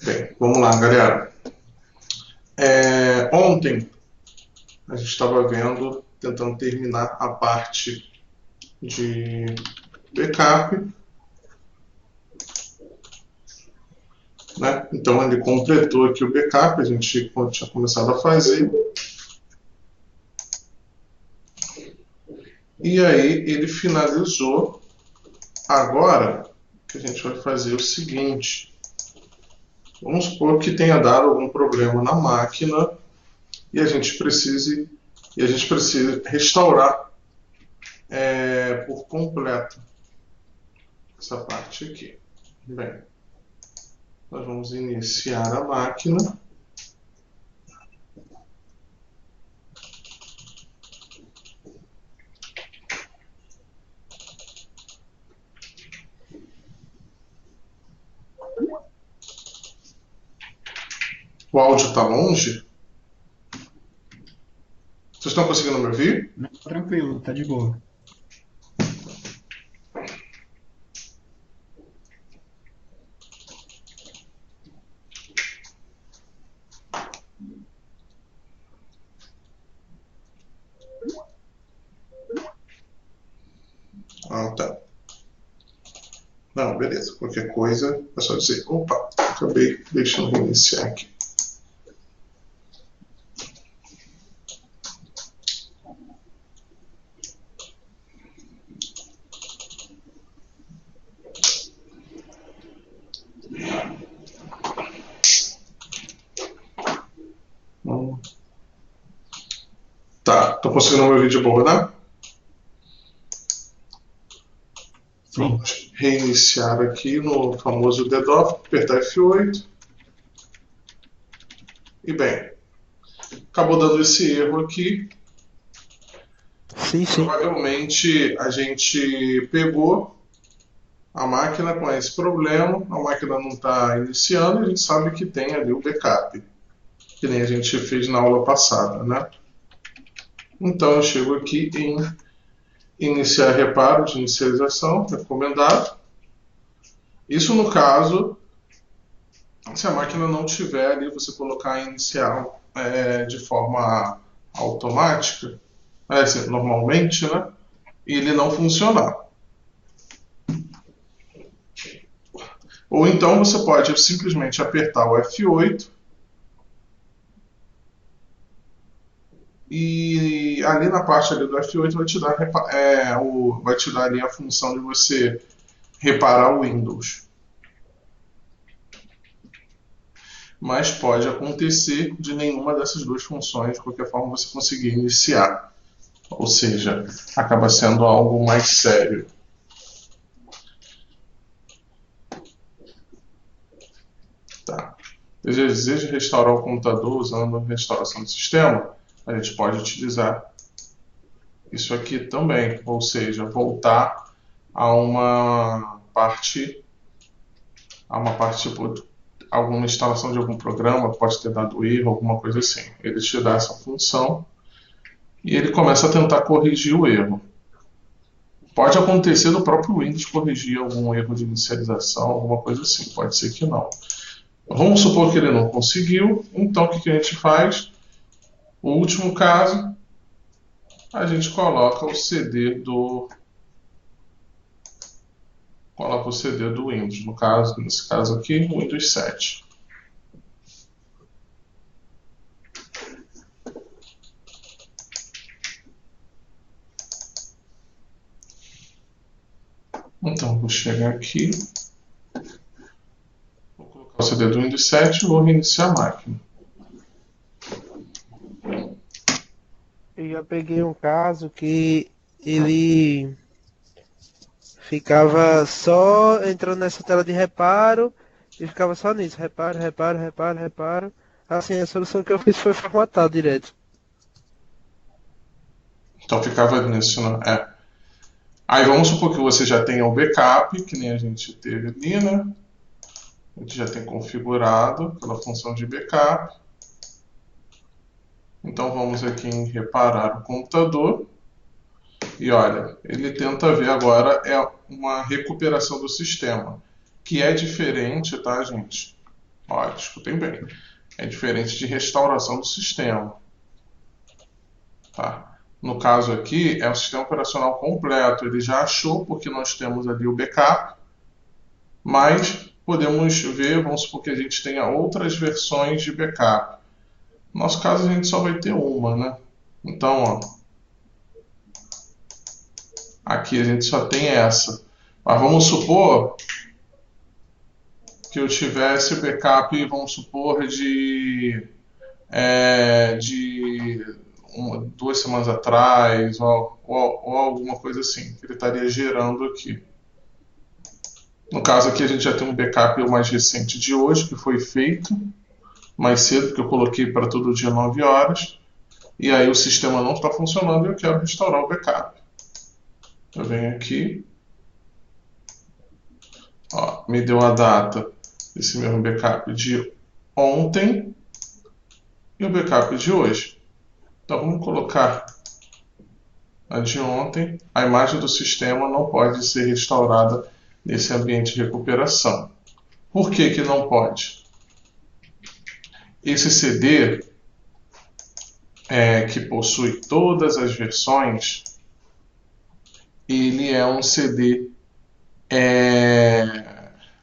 Bem, vamos lá, galera. Ontem a gente estava vendo, tentando terminar a parte de backup, né? Então ele completou aqui o backup, a gente tinha começado a fazer. E aí ele finalizou. Agora que a gente vai fazer o seguinte: vamos supor que tenha dado algum problema na máquina e a gente precise restaurar por completo essa parte aqui. Bem, nós vamos iniciar a máquina. O áudio está longe? Vocês estão conseguindo me ouvir? Não, tranquilo, tá de boa. Ah, tá. Não, beleza. Qualquer coisa é só dizer: opa, acabei deixando reiniciar aqui. Tá, tô conseguindo me ouvir de boa, né? Sim. Vamos reiniciar aqui no famoso DDoS, apertar F8. E bem, acabou dando esse erro aqui. Sim, sim. Provavelmente a gente pegou a máquina com esse problema, a máquina não está iniciando, a gente sabe que tem ali o backup, que nem a gente fez na aula passada, né? Então eu chego aqui em iniciar reparo de inicialização, recomendado. Isso no caso, se a máquina não tiver ali, você colocar em inicial de forma automática, assim, normalmente, né? E ele não funcionar. Ou então você pode simplesmente apertar o F8 e ali na parte ali do F8 vai te dar ali a função de você reparar o Windows. Mas pode acontecer de nenhuma dessas duas funções, de qualquer forma você conseguir iniciar. Ou seja, acaba sendo algo mais sério. Tá. Deseja restaurar o computador usando a restauração do sistema? A gente pode utilizar isso aqui também, ou seja, voltar a uma parte tipo alguma instalação de algum programa, pode ter dado erro, alguma coisa assim. Ele te dá essa função e ele começa a tentar corrigir o erro. Pode acontecer do próprio Windows corrigir algum erro de inicialização, alguma coisa assim, pode ser que não. Vamos supor que ele não conseguiu, então o que a gente faz? O último caso, a gente coloca o CD do Windows, nesse caso aqui, o Windows 7. Então, vou chegar aqui, vou colocar o CD do Windows 7 e vou reiniciar a máquina. Eu já peguei um caso que ele ficava só entrando nessa tela de reparo e ficava só nisso, reparo, reparo, reparo, reparo. Assim, a solução que eu fiz foi formatar direto. Então ficava nisso, né? Aí vamos supor que você já tenha o backup, que nem a gente teve ali, né? A gente já tem configurado pela função de backup. Então vamos aqui em reparar o computador. E olha, ele tenta ver agora uma recuperação do sistema, que é diferente, tá, gente? Olha, escutem bem. É diferente de restauração do sistema. Tá? No caso aqui, é o sistema operacional completo. Ele já achou, porque nós temos ali o backup, mas podemos ver, vamos supor que a gente tenha outras versões de backup. No nosso caso, a gente só vai ter uma, né? Então, ó, aqui a gente só tem essa. Mas vamos supor que eu tivesse backup, vamos supor, de 2 semanas atrás, ou alguma coisa assim, que ele estaria gerando aqui. No caso aqui a gente já tem um backup mais recente de hoje, que foi feito mais cedo, porque eu coloquei para todo dia 9 horas, e aí o sistema não está funcionando e eu quero restaurar o backup. Eu venho aqui, ó, me deu a data desse mesmo backup de ontem e o backup de hoje. Então vamos colocar a de ontem. A imagem do sistema não pode ser restaurada nesse ambiente de recuperação. Por que que não pode? Esse CD, que possui todas as versões, ele é um CD,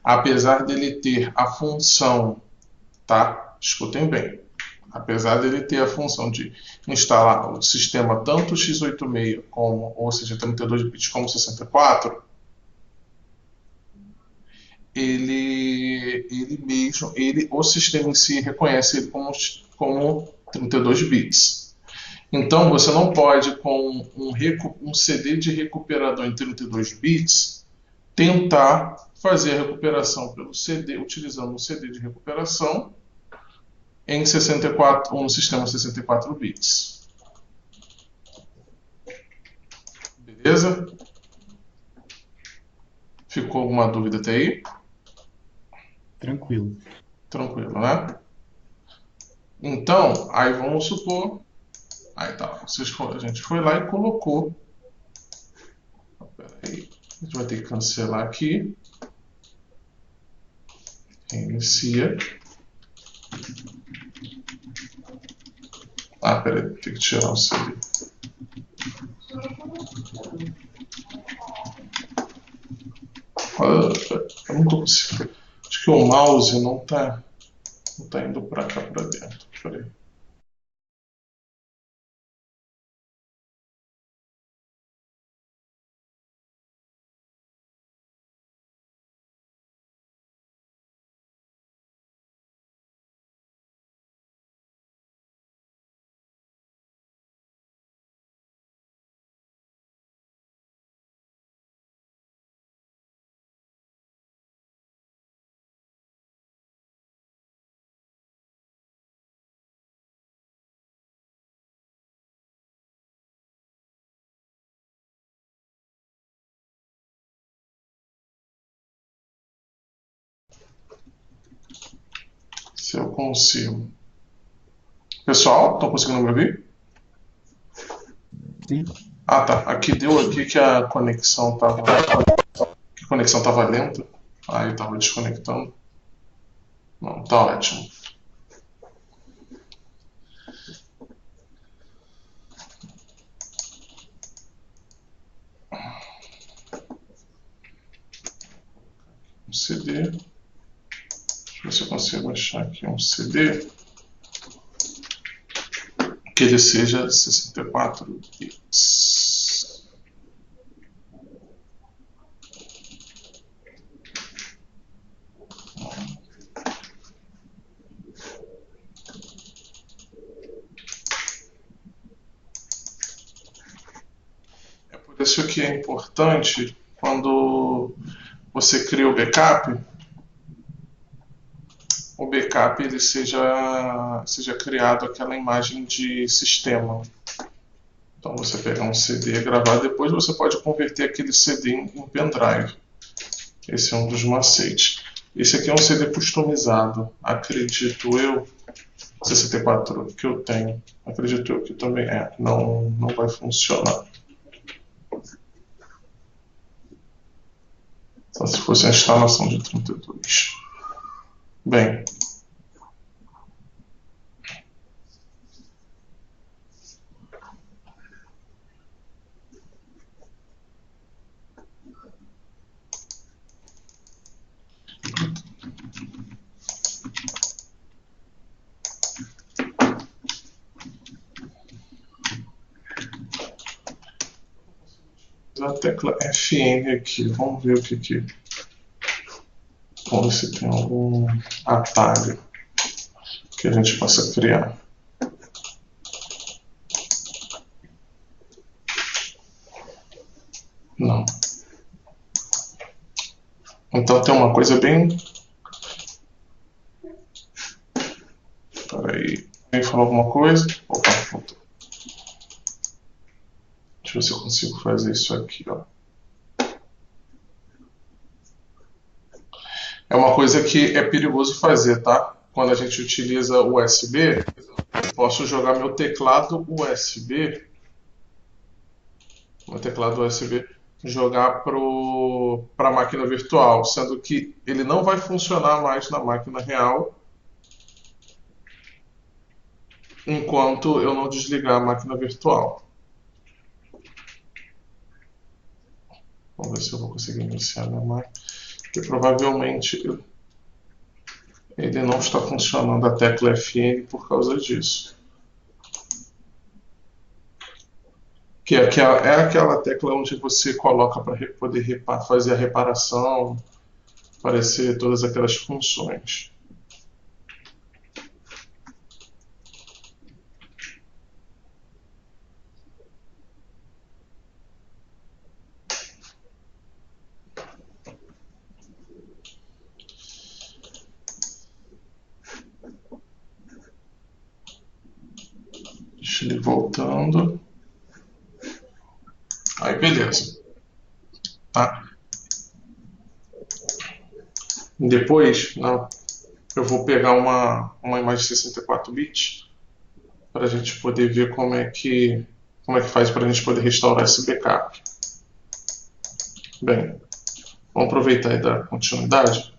apesar dele ter a função, tá? Escutem bem. Apesar dele ter a função de instalar o sistema tanto x86 como, ou seja, 32 bits como 64, o sistema em si reconhece ele como 32 bits. Então você não pode, com um CD de recuperador em 32 bits, tentar fazer a recuperação pelo CD, utilizando um CD de recuperação em 64 ou no sistema 64 bits. Beleza? Ficou alguma dúvida até aí? Tranquilo. Tranquilo, né? Então, aí vamos supor. Aí tá, a gente foi lá e colocou. Pera aí, a gente vai ter que cancelar aqui. Reinicia. Pera aí, tem que tirar o CD. Eu não tô conseguindo. Acho que o mouse não tá indo pra cá, pra dentro. Pera aí. Se eu consigo. Pessoal, estão conseguindo me ouvir? Sim. Tá. Aqui deu aqui que a conexão tava lenta. Aí eu tava desconectando. Não, tá ótimo. Um CD. Deixa eu ver se eu consigo achar aqui um CD que ele seja 64 bits. É por isso que é importante, quando você cria o backup ele seja criado aquela imagem de sistema. Então você pegar um CD e gravar, depois você pode converter aquele CD em pendrive. Esse é um dos macetes. Esse aqui é um CD customizado, acredito eu, 64 que eu tenho. Acredito eu que também não vai funcionar. Só se fosse a instalação de 32. Bem, tecla Fn aqui. Vamos ver o que. Vamos ver se tem algum atalho que a gente possa criar. Não. Então tem uma coisa bem... Espera aí. Alguém falou alguma coisa? Opa, voltou. Deixa eu ver se eu consigo fazer isso aqui, ó. É uma coisa que é perigoso fazer, tá? Quando a gente utiliza o USB, eu posso jogar meu teclado USB, jogar para a máquina virtual, sendo que ele não vai funcionar mais na máquina real enquanto eu não desligar a máquina virtual. Vamos ver se eu vou conseguir iniciar minha máquina, porque provavelmente ele não está funcionando a tecla Fn por causa disso. Que é aquela tecla onde você coloca para poder fazer a reparação, aparecer todas aquelas funções. Deixa ele voltando. Aí, beleza. Tá? Depois, eu vou pegar uma imagem de 64 bits para a gente poder ver como é que faz para a gente poder restaurar esse backup. Bem, vamos aproveitar e dar continuidade.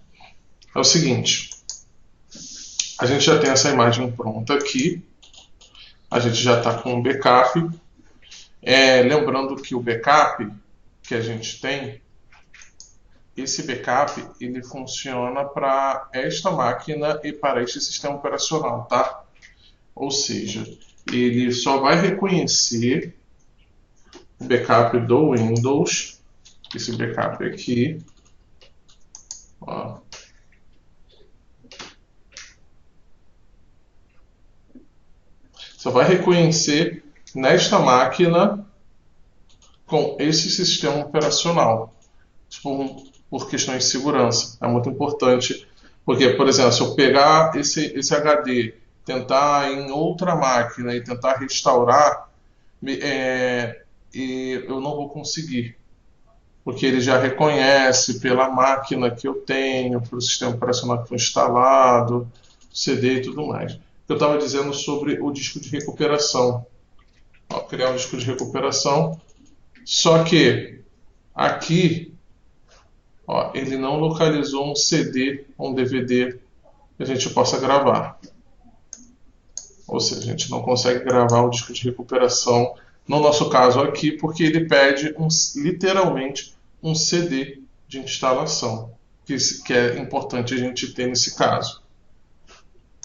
É o seguinte, a gente já tem essa imagem pronta aqui, a gente já está com o backup. Lembrando que o backup que a gente tem, esse backup ele funciona para esta máquina e para este sistema operacional, tá? Ou seja, ele só vai reconhecer o backup do Windows, esse backup aqui, ó. Só vai reconhecer nesta máquina com esse sistema operacional, por questões de segurança. É muito importante, porque, por exemplo, se eu pegar esse HD, tentar em outra máquina e tentar restaurar, e eu não vou conseguir, porque ele já reconhece pela máquina que eu tenho, pelo sistema operacional que foi instalado, CD e tudo mais. Eu estava dizendo sobre o disco de recuperação. Ó, criar um disco de recuperação, só que aqui, ó, ele não localizou um CD ou um DVD que a gente possa gravar. Ou seja, a gente não consegue gravar o disco de recuperação, no nosso caso aqui, porque ele pede literalmente um CD de instalação, que é importante a gente ter nesse caso,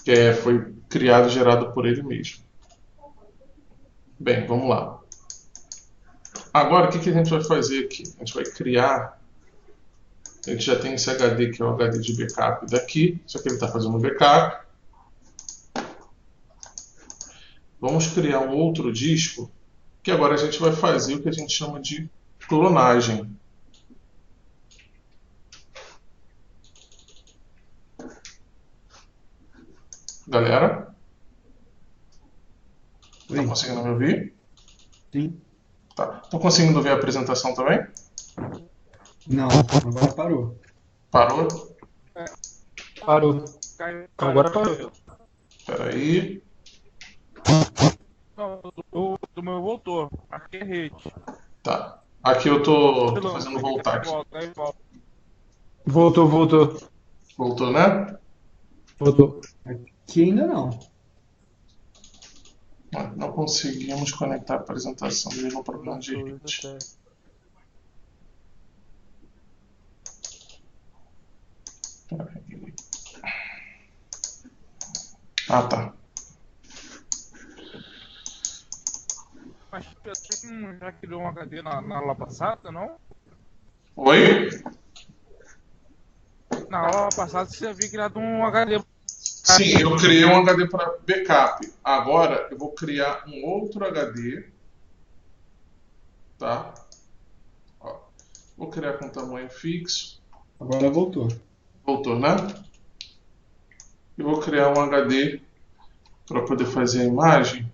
que foi criado e gerado por ele mesmo. Bem, vamos lá. Agora, o que a gente vai fazer aqui? A gente vai criar... A gente já tem esse HD, que é o HD de backup daqui, só que ele está fazendo backup. Vamos criar um outro disco, que agora a gente vai fazer o que a gente chama de clonagem. Galera? Tá conseguindo me ouvir? Sim. Tá. Tô conseguindo ver a apresentação também? Não, agora parou. Parou? Parou. Agora parou. Espera aí. Não, do meu voltou. Aqui é rede. Tá. Aqui eu tô fazendo voltar aqui. Volta. Voltou. Voltou, né? Voltou. Aqui ainda não. Não conseguimos conectar a apresentação devido a um problema de rede. Ah, tá. Mas Você já criou um HD na aula passada, não? Oi? Na aula passada você havia criado um HD. Sim, eu criei um HD para backup. Agora eu vou criar um outro HD, tá? Ó, vou criar com tamanho fixo. Agora voltou. Voltou, né? E vou criar um HD para poder fazer a imagem.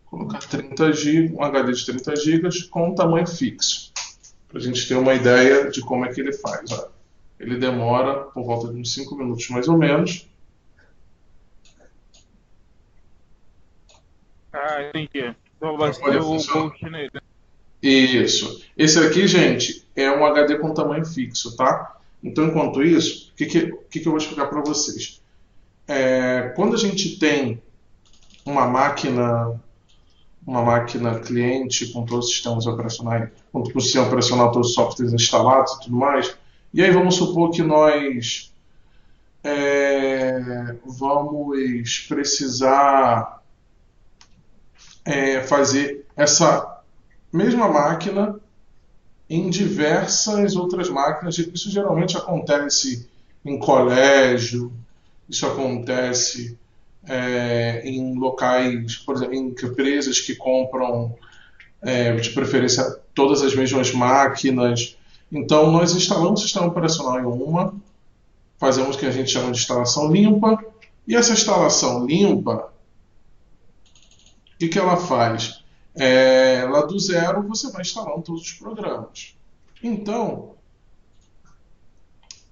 Colocar 30 GB, um HD de 30 GB com tamanho fixo. Para a gente ter uma ideia de como é que ele faz. Ó. Ele demora por volta de uns 5 minutos mais ou menos. Ah, entendi. Então vai Pra poder ser o funcionar. Ghost nele. Isso. Esse aqui, gente, é um HD com tamanho fixo, tá? Então, enquanto isso, o que eu vou explicar para vocês? Quando a gente tem uma máquina cliente com todos os sistemas operacionais, com o sistema operacional, todos os softwares instalados e tudo mais, e aí vamos supor que nós vamos precisar fazer essa mesma máquina em diversas outras máquinas. Isso geralmente acontece em colégio, isso acontece em locais, por exemplo, em empresas que compram, de preferência, todas as mesmas máquinas. Então, nós instalamos o sistema operacional em uma, fazemos o que a gente chama de instalação limpa, e essa instalação limpa, o que ela faz? Lá do zero você vai instalando todos os programas. Então,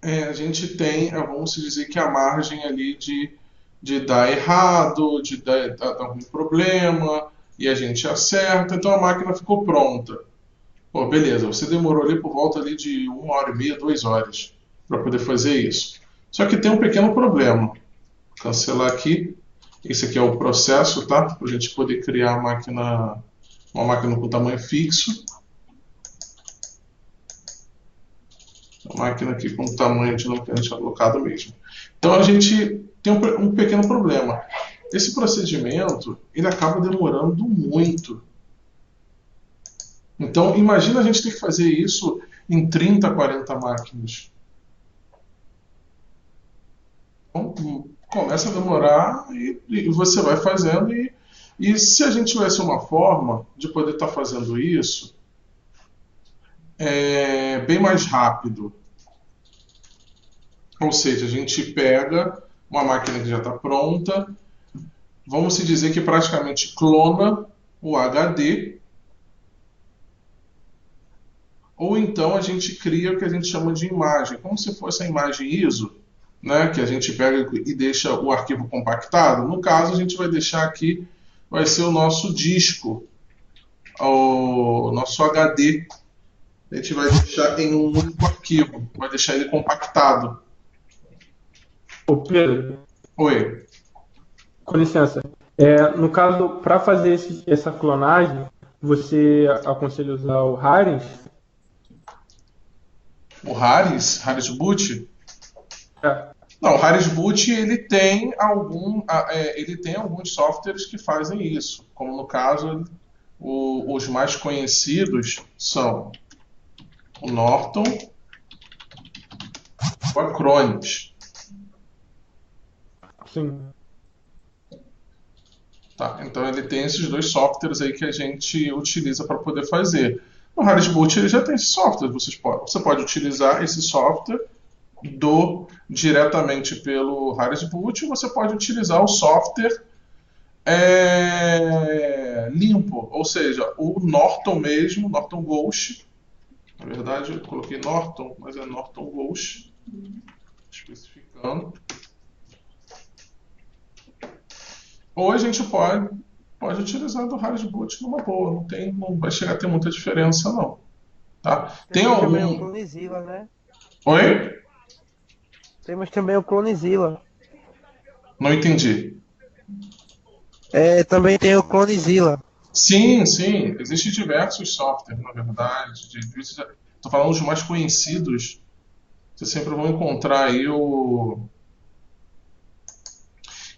a gente tem, vamos dizer que a margem ali de dar errado, de dar algum problema, e a gente acerta, então a máquina ficou pronta. Pô, beleza, você demorou ali por volta ali de 1h30, 2 horas para poder fazer isso. Só que tem um pequeno problema. Vou cancelar aqui. Esse aqui é o processo, tá? Para a gente poder criar uma máquina com tamanho fixo. Uma máquina aqui com tamanho de locante alocado mesmo. Então a gente tem um pequeno problema. Esse procedimento, ele acaba demorando muito. Então imagina a gente ter que fazer isso em 30, 40 máquinas. Então, começa a demorar e você vai fazendo. E se a gente tivesse uma forma de poder estar fazendo isso bem mais rápido, ou seja, a gente pega uma máquina que já está pronta, vamos se dizer que praticamente clona o HD, ou então a gente cria o que a gente chama de imagem, como se fosse a imagem ISO, né, que a gente pega e deixa o arquivo compactado. No caso, a gente vai deixar aqui, vai ser o nosso disco, o nosso HD. A gente vai deixar em um único arquivo, vai deixar ele compactado. Ô Pedro, Oi. com licença. No caso, para fazer essa clonagem, você aconselha usar o Harris? O Harris Boot? É. Não, o Harris Boot ele tem alguns softwares que fazem isso. Como no caso, os mais conhecidos são o Norton, o Acronis. Sim. Tá, então ele tem esses dois softwares aí que a gente utiliza para poder fazer. O Harris Boot ele já tem esse software. Você pode utilizar esse software diretamente pelo Harris Boot, ou você pode utilizar o software limpo, ou seja, o Norton mesmo, Norton Ghost. Na verdade, eu coloquei Norton, mas é Norton Ghost, especificando. Ou a gente pode utilizar do Harris Boot numa boa, não vai chegar a ter muita diferença não. Tá? Temos também o Clonezilla, né? Oi? Temos também o Clonezilla. Não entendi. Também tem o Clonezilla. Sim, existem diversos softwares, na verdade. Estou falando dos mais conhecidos. Vocês sempre vão encontrar aí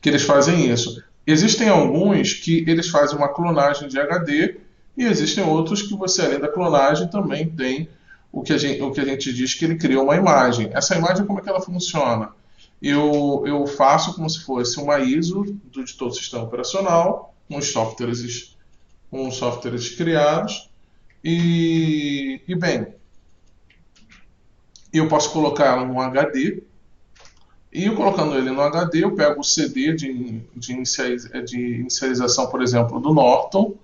que eles fazem isso. Existem alguns que eles fazem uma clonagem de HD E existem outros que você, além da clonagem, também tem o que a gente diz que ele cria uma imagem. Essa imagem, como é que ela funciona? Eu faço como se fosse uma ISO de todo o sistema operacional, uns softwares criados, bem, eu posso colocar ela num HD, e eu colocando ele no HD, eu pego o CD de inicialização, por exemplo, do Norton,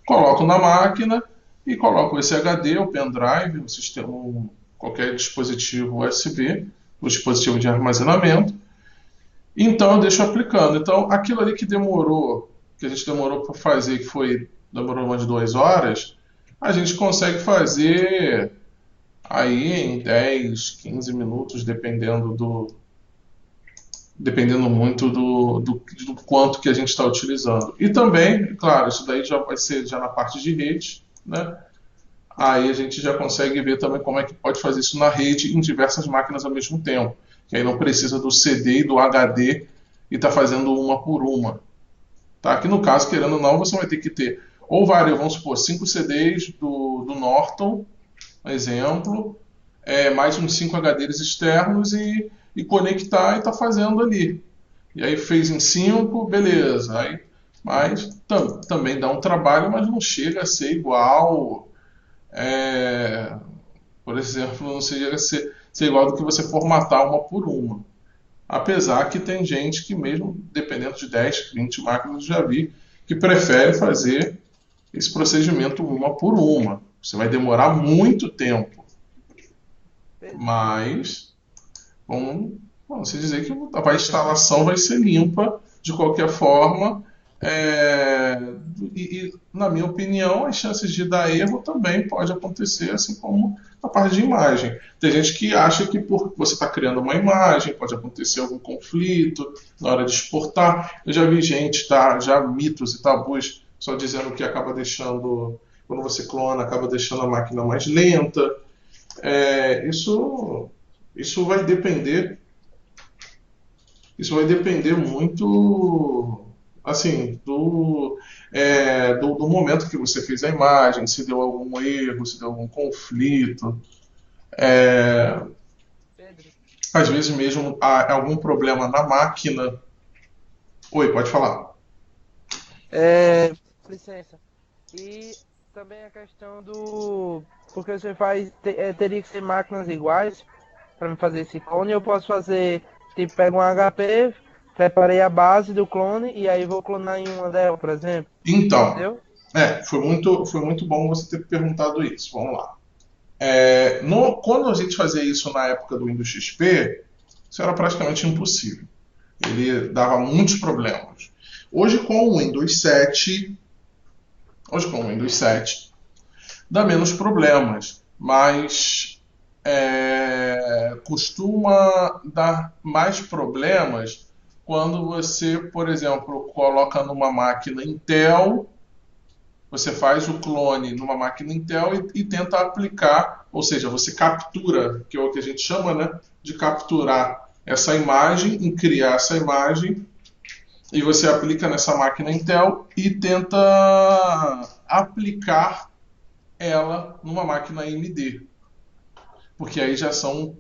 coloco na máquina e coloco esse HD, o pendrive, o sistema, qualquer dispositivo USB, o dispositivo de armazenamento. Então eu deixo aplicando. Então aquilo ali que a gente demorou para fazer, demorou umas 2 horas, a gente consegue fazer aí em 10, 15 minutos, dependendo muito do quanto que a gente está utilizando. E também, claro, isso daí já vai ser já na parte de rede, né? Aí a gente já consegue ver também como é que pode fazer isso na rede em diversas máquinas ao mesmo tempo. Que aí não precisa do CD e do HD e tá fazendo uma por uma. Tá? Aqui no caso, querendo ou não, você vai ter que ter ou vários, vamos supor, 5 CDs do Norton, exemplo, mais uns 5 HDs externos e conectar e tá fazendo ali. E aí fez em 5, beleza. Mas também dá um trabalho, mas não chega a ser igual. Por exemplo, não chega a ser igual do que você formatar uma por uma. Apesar que tem gente que mesmo, dependendo de 10, 20 máquinas, eu já vi, que prefere fazer esse procedimento uma por uma. Você vai demorar muito tempo. Mas vamos dizer que a instalação vai ser limpa de qualquer forma. Na minha opinião, as chances de dar erro também pode acontecer, assim como na parte de imagem. Tem gente que acha que por você estar criando uma imagem pode acontecer algum conflito na hora de exportar. Eu já vi gente, já mitos e tabus, só dizendo que acaba deixando, quando você clona, acaba deixando a máquina mais lenta. Isso vai depender. Isso vai depender muito, assim, do momento que você fez a imagem, se deu algum erro, se deu algum conflito. Pedro, Às vezes mesmo há algum problema na máquina. Oi, pode falar. licença. E também a questão do. Porque você teria que ser máquinas iguais para me fazer esse clone. Eu posso fazer, tipo, pego um HP, preparei a base do clone e aí vou clonar em uma Dell, por exemplo. Então, Entendeu? foi muito bom você ter perguntado isso. Vamos lá. Quando a gente fazia isso na época do Windows XP, isso era praticamente impossível. Ele dava muitos problemas. Hoje com o Windows 7, dá menos problemas, mas costuma dar mais problemas quando você, por exemplo, coloca numa máquina Intel, você faz o clone numa máquina Intel e tenta aplicar, ou seja, você captura, que é o que a gente chama, né, de capturar essa imagem, em criar essa imagem, e você aplica nessa máquina Intel e tenta aplicar ela numa máquina AMD, porque aí já são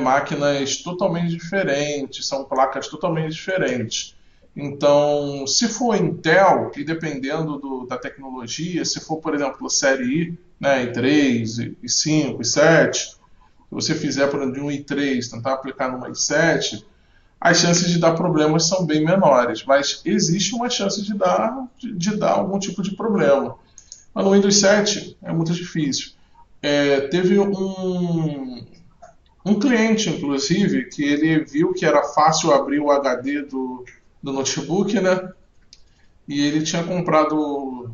máquinas totalmente diferentes, são placas totalmente diferentes. Então, se for Intel, e dependendo da tecnologia, se for, por exemplo, série I, né, i3, i5, i7, se você fizer, por exemplo, de um i3, tentar aplicar numa i7, as chances de dar problemas são bem menores, mas existe uma chance de dar algum tipo de problema. Mas no Windows 7 é muito difícil. Teve um cliente, inclusive, que ele viu que era fácil abrir o HD do notebook, né? E ele tinha comprado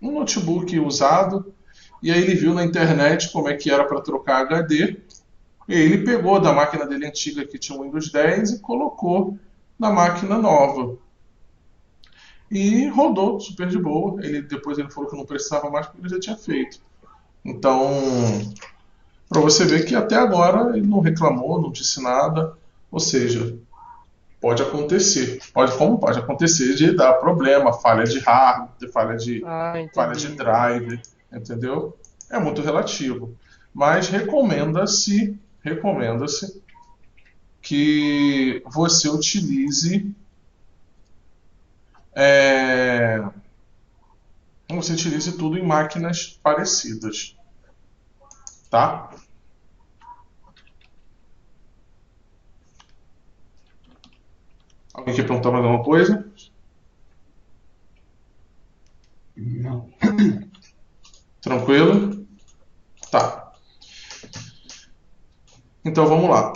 um notebook usado, e aí ele viu na internet como é que era para trocar HD, e aí ele pegou da máquina dele antiga que tinha o Windows 10 e colocou na máquina nova. E rodou super de boa. Depois ele falou que não precisava mais porque ele já tinha feito. Então, para você ver que até agora ele não reclamou, não disse nada. Ou seja, Pode acontecer. Como pode acontecer de dar problema, falha de hardware, falha de Entendi. driver, entendeu? É muito relativo. Mas recomenda-se que é, você utilize tudo em máquinas parecidas, tá? Alguém quer perguntar mais alguma coisa? Não. Tranquilo? Tá. Então vamos lá.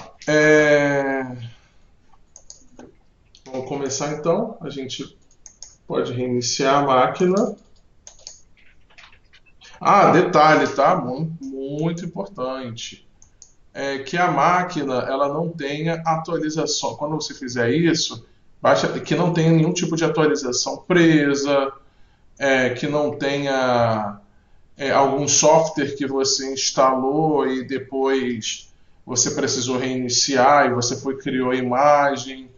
Vamos começar então. A gente pode reiniciar a máquina. Detalhe, tá? Muito, muito importante. É que a máquina ela não tenha atualização. Quando você fizer isso, baixa que não tenha nenhum tipo de atualização presa, que não tenha algum software que você instalou e depois você precisou reiniciar e você criou a imagem.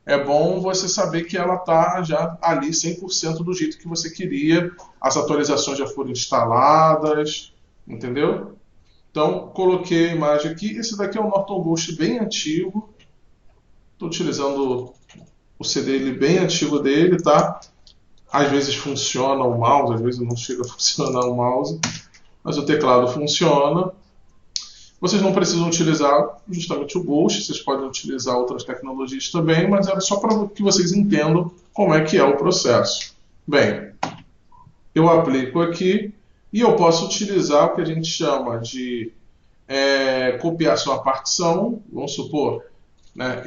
É bom você saber que ela está já ali 100% do jeito que você queria, as atualizações já foram instaladas, entendeu? Então, coloquei a imagem aqui. Esse daqui é um Norton Ghost bem antigo. Estou utilizando o CD bem antigo dele, tá? Às vezes funciona o mouse, às vezes não chega a funcionar o mouse, mas o teclado funciona. Vocês não precisam utilizar justamente o Ghost, vocês podem utilizar outras tecnologias também, mas era só para que vocês entendam como é que é o processo. Bem, eu aplico aqui e eu posso utilizar o que a gente chama de copiar sua partição. Vamos supor, né,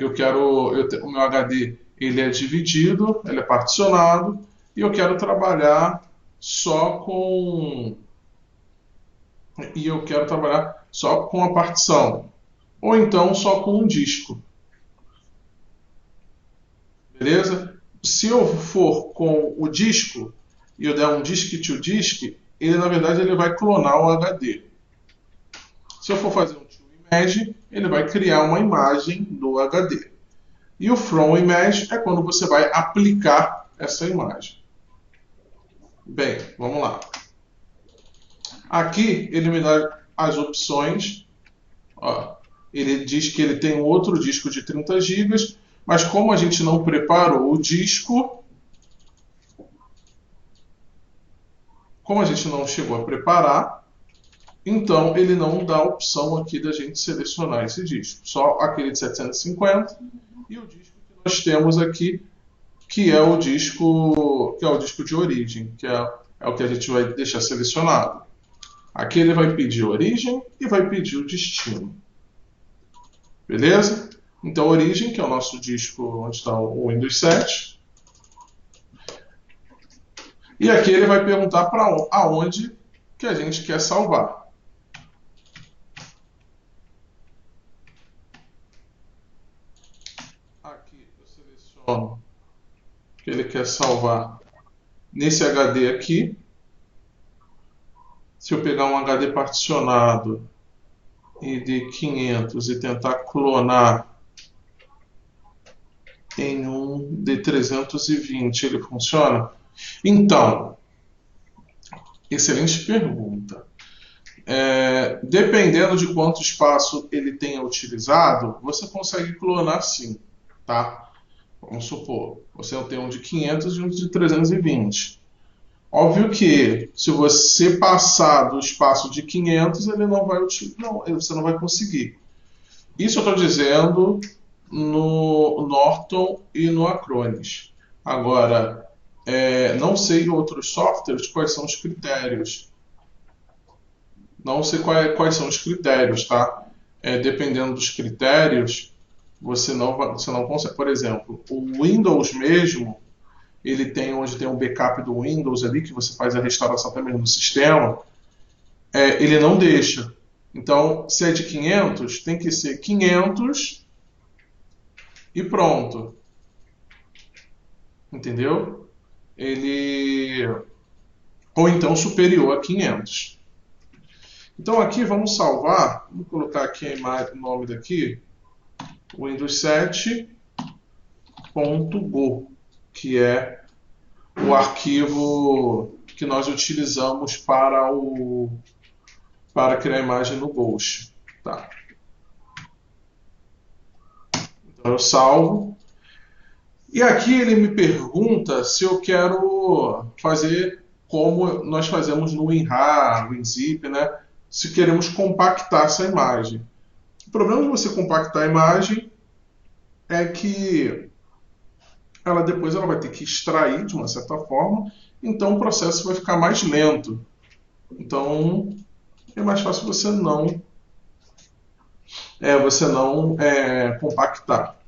o meu HD ele é dividido, ele é particionado, e eu quero trabalhar só com a partição, ou então só com um disco, beleza? Se eu for com o disco e eu der um disk to disk, ele na verdade ele vai clonar o HD. Se eu for fazer um to image, ele vai criar uma imagem do HD. E o from image é quando você vai aplicar essa imagem. Bem, vamos lá. Aqui ele me dá as opções. Ó, ele diz que ele tem outro disco de 30 GB, mas como a gente não preparou o disco, como a gente não chegou a preparar, então ele não dá a opção aqui da gente selecionar esse disco. Só aquele de 750 e o disco que nós temos aqui, que é o disco de origem, que é o que a gente vai deixar selecionado. Aqui ele vai pedir origem e vai pedir o destino. Beleza? Então, origem, que é o nosso disco onde está o Windows 7. E aqui ele vai perguntar para aonde que a gente quer salvar. Aqui eu seleciono que ele quer salvar nesse HD aqui. Se eu pegar um HD particionado e de 500 e tentar clonar em um de 320, ele funciona? Então, excelente pergunta. Dependendo de quanto espaço ele tenha utilizado, você consegue clonar sim, tá? Vamos supor, você tem um de 500 e um de 320. Óbvio que se você passar do espaço de 500, ele não vai você não vai conseguir. Isso eu estou dizendo no Norton e no Acronis. Agora, não sei outros softwares quais são os critérios. Não sei quais são os critérios, tá? Dependendo dos critérios, você não consegue. Por exemplo, o Windows mesmo, ele tem onde tem um backup do Windows ali, que você faz a restauração também no sistema, ele não deixa. Então, se é de 500, tem que ser 500 e pronto. Entendeu? Ou então superior a 500. Então aqui vamos salvar, vamos colocar aqui a imagem, o nome daqui, Windows 7, .go, que é o arquivo que nós utilizamos para criar a imagem no Ghost. Tá. Então eu salvo. E aqui ele me pergunta se eu quero fazer como nós fazemos no WinRAR, WinZip, né? Se queremos compactar essa imagem. O problema de você compactar a imagem é que depois ela vai ter que extrair de uma certa forma, então o processo vai ficar mais lento. Então é mais fácil você não compactar.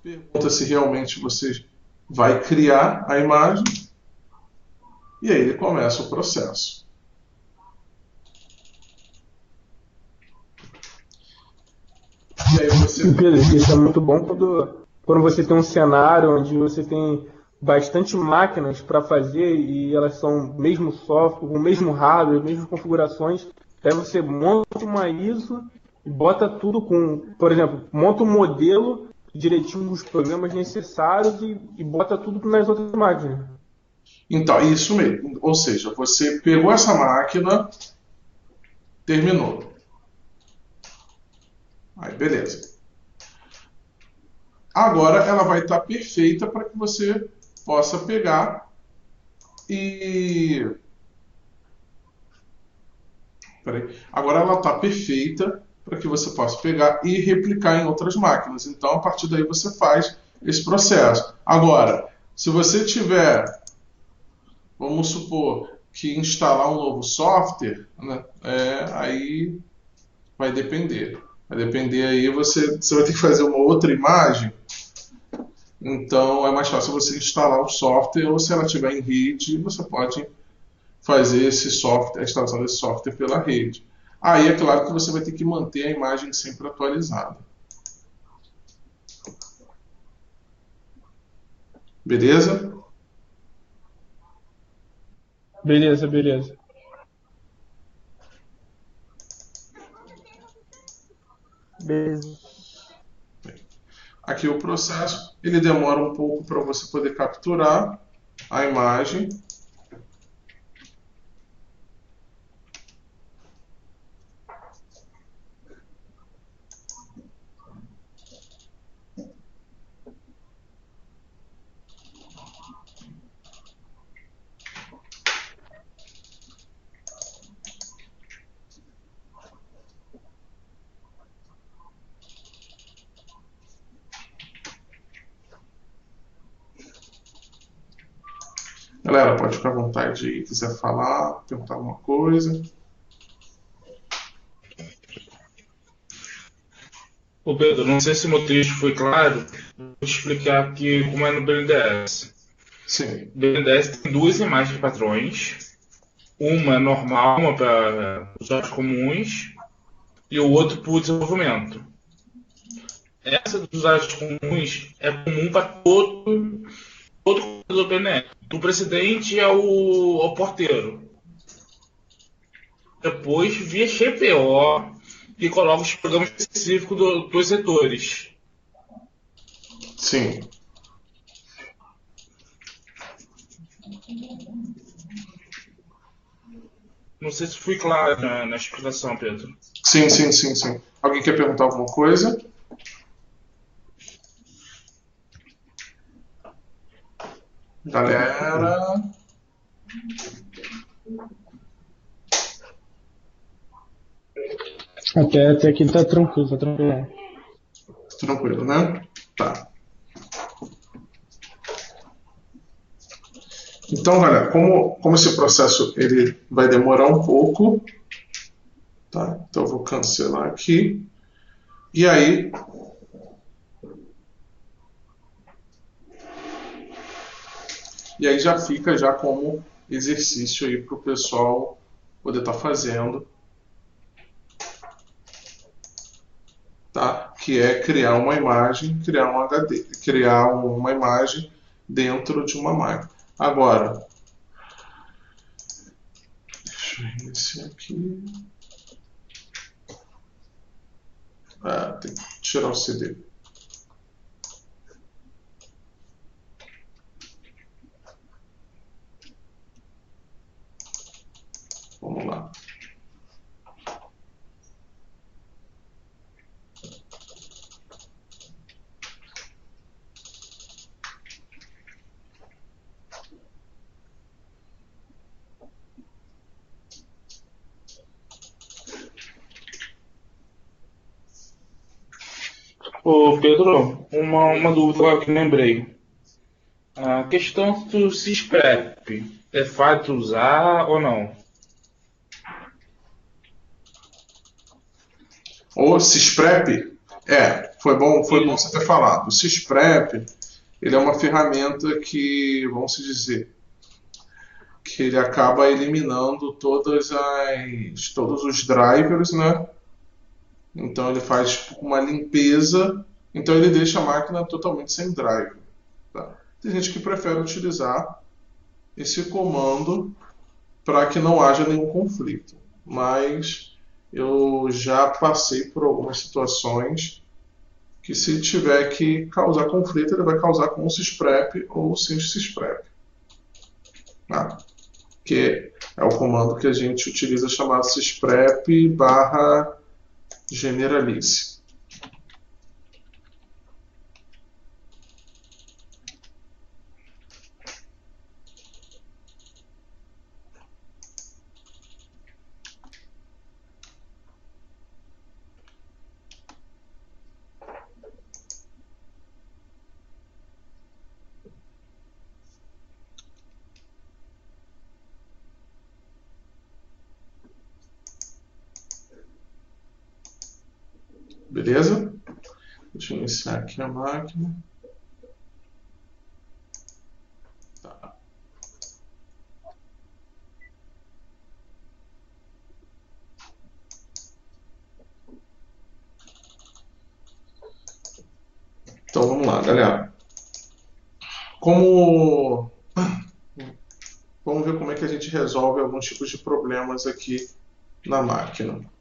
Pergunta se realmente você vai criar a imagem e aí ele começa o processo. E aí você... Isso é muito bom quando você tem um cenário onde você tem bastante máquinas para fazer e elas são mesmo software, o mesmo hardware, mesmas configurações. Aí você monta uma ISO e bota tudo por exemplo, monta um modelo direitinho os programas necessários e bota tudo nas outras máquinas. Então, isso mesmo. Ou seja, você pegou essa máquina, terminou. Aí, beleza. Agora ela vai estar perfeita para que você possa pegar e... Agora ela está perfeita para que você possa pegar e replicar em outras máquinas. Então, a partir daí você faz esse processo. Agora, se você tiver, vamos supor, que instalar um novo software, né, aí vai depender. Vai depender aí, você vai ter que fazer uma outra imagem. Então, é mais fácil você instalar o software, ou se ela estiver em rede, você pode fazer a instalação desse software pela rede. Aí é claro que você vai ter que manter a imagem sempre atualizada. Beleza? Beleza. Beleza. Aqui o processo, ele demora um pouco para você poder capturar a imagem. Galera, pode ficar à vontade aí, quiser falar, perguntar alguma coisa. Ô Pedro, não sei se o meu texto foi claro, vou explicar aqui como é no BNDES. Sim. O BNDES tem duas imagens padrões, uma normal, uma para usuários comuns, e o outro para o desenvolvimento. Essa dos usuários comuns é comum para todo computador BNDES, do presidente ao porteiro. Depois, via GPO, que coloca os programas específicos dos setores. Sim. Não sei se fui claro na explicação, Pedro. Sim. Alguém quer perguntar alguma coisa? Galera... Até aqui tá tranquilo. Tranquilo, né? Tá. Então, galera, como esse processo ele vai demorar um pouco, tá? Então eu vou cancelar aqui. E aí já fica já como exercício aí para o pessoal poder estar fazendo, tá? Que é criar uma imagem, criar um HD, criar uma imagem dentro de uma máquina. Agora, deixa eu iniciar aqui. Tem que tirar o CD. Ô Pedro, uma dúvida agora que lembrei. A questão do Sysprep, é fácil usar ou não? O Sysprep, foi bom você ter falado. O Sysprep, ele é uma ferramenta que, vamos dizer, que ele acaba eliminando todos os drivers, né? Então ele faz tipo, uma limpeza, então ele deixa a máquina totalmente sem driver. Tá? Tem gente que prefere utilizar esse comando para que não haja nenhum conflito, mas eu já passei por algumas situações que se tiver que causar conflito, ele vai causar com o sysprep ou sem sysprep. Tá? Que é o comando que a gente utiliza chamado sysprep barra generalize. Beleza? Deixa eu iniciar aqui a máquina. Tá. Então vamos lá, galera. Vamos ver como é que a gente resolve alguns tipos de problemas aqui na máquina.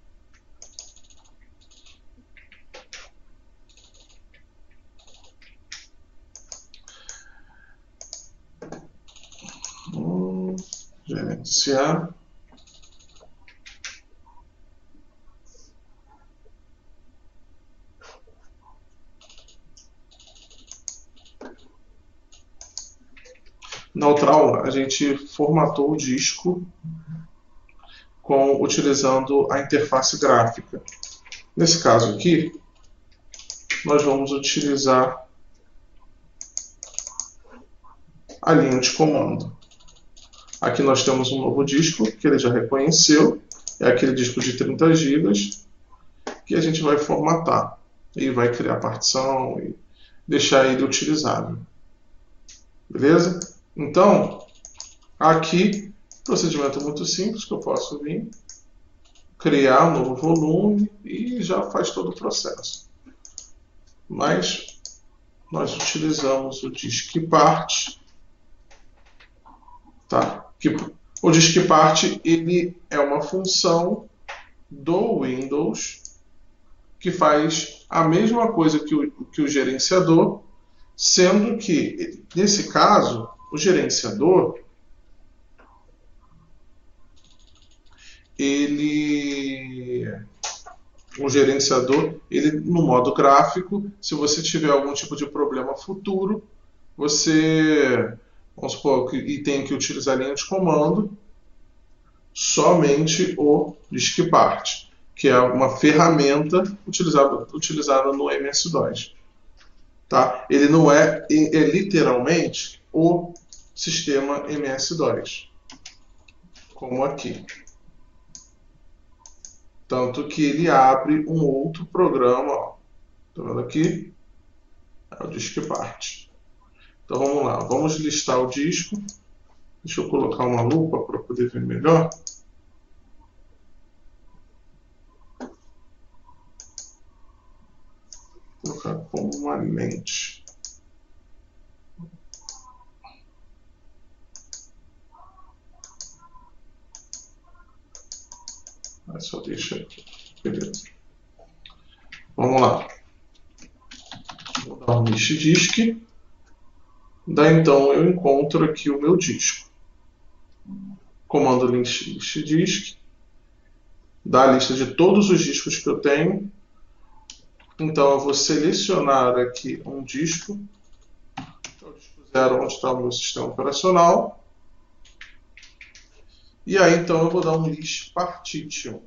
Gerenciar. Na outra aula, a gente formatou o disco utilizando a interface gráfica. Nesse caso aqui, nós vamos utilizar a linha de comando. Aqui nós temos um novo disco que ele já reconheceu, é aquele disco de 30 GB que a gente vai formatar e vai criar partição e deixar ele utilizável. Beleza? Então, aqui, procedimento muito simples que eu posso vir, criar um novo volume e já faz todo o processo. Mas nós utilizamos o diskpart, tá? O diskpart ele é uma função do Windows que faz a mesma coisa que o gerenciador, sendo que, nesse caso, o gerenciador no modo gráfico, se você tiver algum tipo de problema futuro, você, vamos supor, que tem que utilizar a linha de comando, somente o diskpart, que é uma ferramenta utilizada no MS-DOS. Tá? Ele não é literalmente o sistema MS-DOS, como aqui. Tanto que ele abre um outro programa. Está vendo aqui? É o diskpart. Então vamos lá, vamos listar o disco. Deixa eu colocar uma lupa para poder ver melhor. Vou colocar como uma lente. Só deixa aqui. Beleza. Vamos lá. Vou dar um list disk. Daí então eu encontro aqui o meu disco. Comando list disk. Dá a lista de todos os discos que eu tenho. Então eu vou selecionar aqui um disco. É o disco 0, onde está o meu sistema operacional. E aí então eu vou dar um list partition.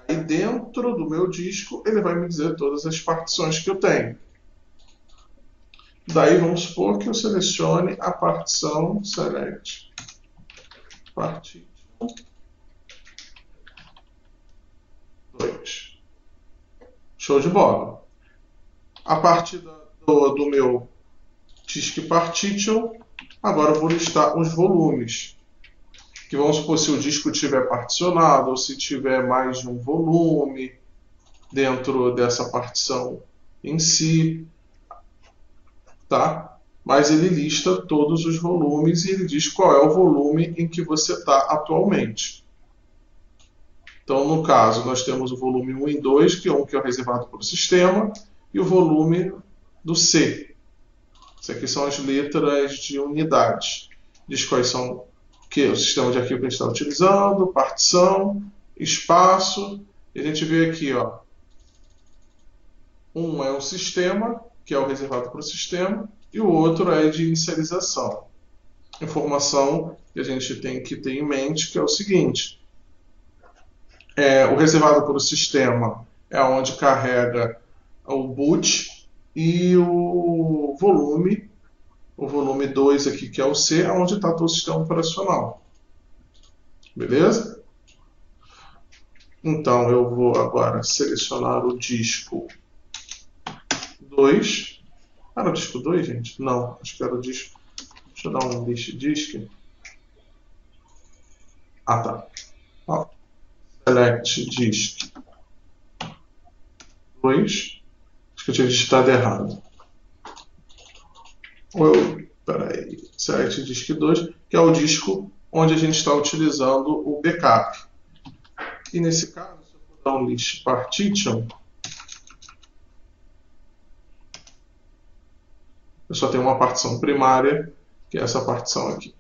E dentro do meu disco, ele vai me dizer todas as partições que eu tenho. Daí vamos supor que eu selecione a partição select partition 2. Show de bola. A partir do meu disk partition, agora eu vou listar os volumes. Que vamos supor, se o disco tiver particionado ou se tiver mais de um volume dentro dessa partição em si, tá? Mas ele lista todos os volumes e ele diz qual é o volume em que você está atualmente. Então, no caso, nós temos o volume 1 e 2, que é um que é reservado para o sistema, e o volume do C. Isso aqui são as letras de unidade. Diz quais são o sistema de arquivo que a gente está utilizando, partição, espaço. E a gente vê aqui, ó, um é o sistema, que é o reservado para o sistema, e o outro é de inicialização. Informação que a gente tem que ter em mente, que é o seguinte: o reservado para o sistema é onde carrega o boot, e o volume 2 aqui, que é o C, é onde está todo o sistema operacional. Beleza? Então, eu vou agora selecionar o disco 2. Era o disco 2, gente? Não, acho que era o disco. Deixa eu dar um list disk. Ah, tá. Ó. Select disk 2. Acho que eu tinha digitado errado. Peraí. Select disk 2, que é o disco onde a gente está utilizando o backup. E nesse caso, se eu for dar um list partition, eu só tenho uma partição primária, que é essa partição aqui.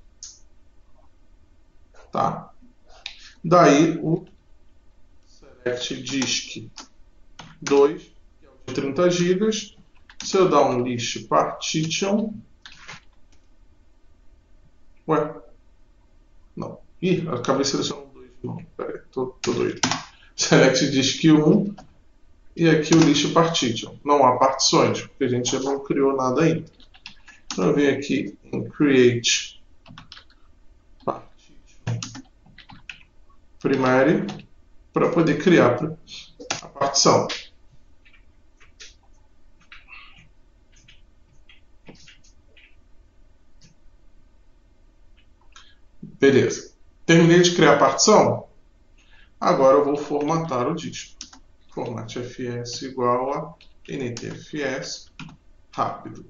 Tá? Daí o select disk 2, que é o de 30 GB. Se eu dar um list partition... Ué? Não. Ih, acabei selecionando 2 de novo. Peraí, tô doido. Select disk 1 e aqui o list partition. Não há partições, porque a gente não criou nada ainda. Então eu venho aqui em create partition primary para poder criar a partição. Beleza. Terminei de criar a partição. Agora eu vou formatar o disco. Format fs igual a ntfs rápido.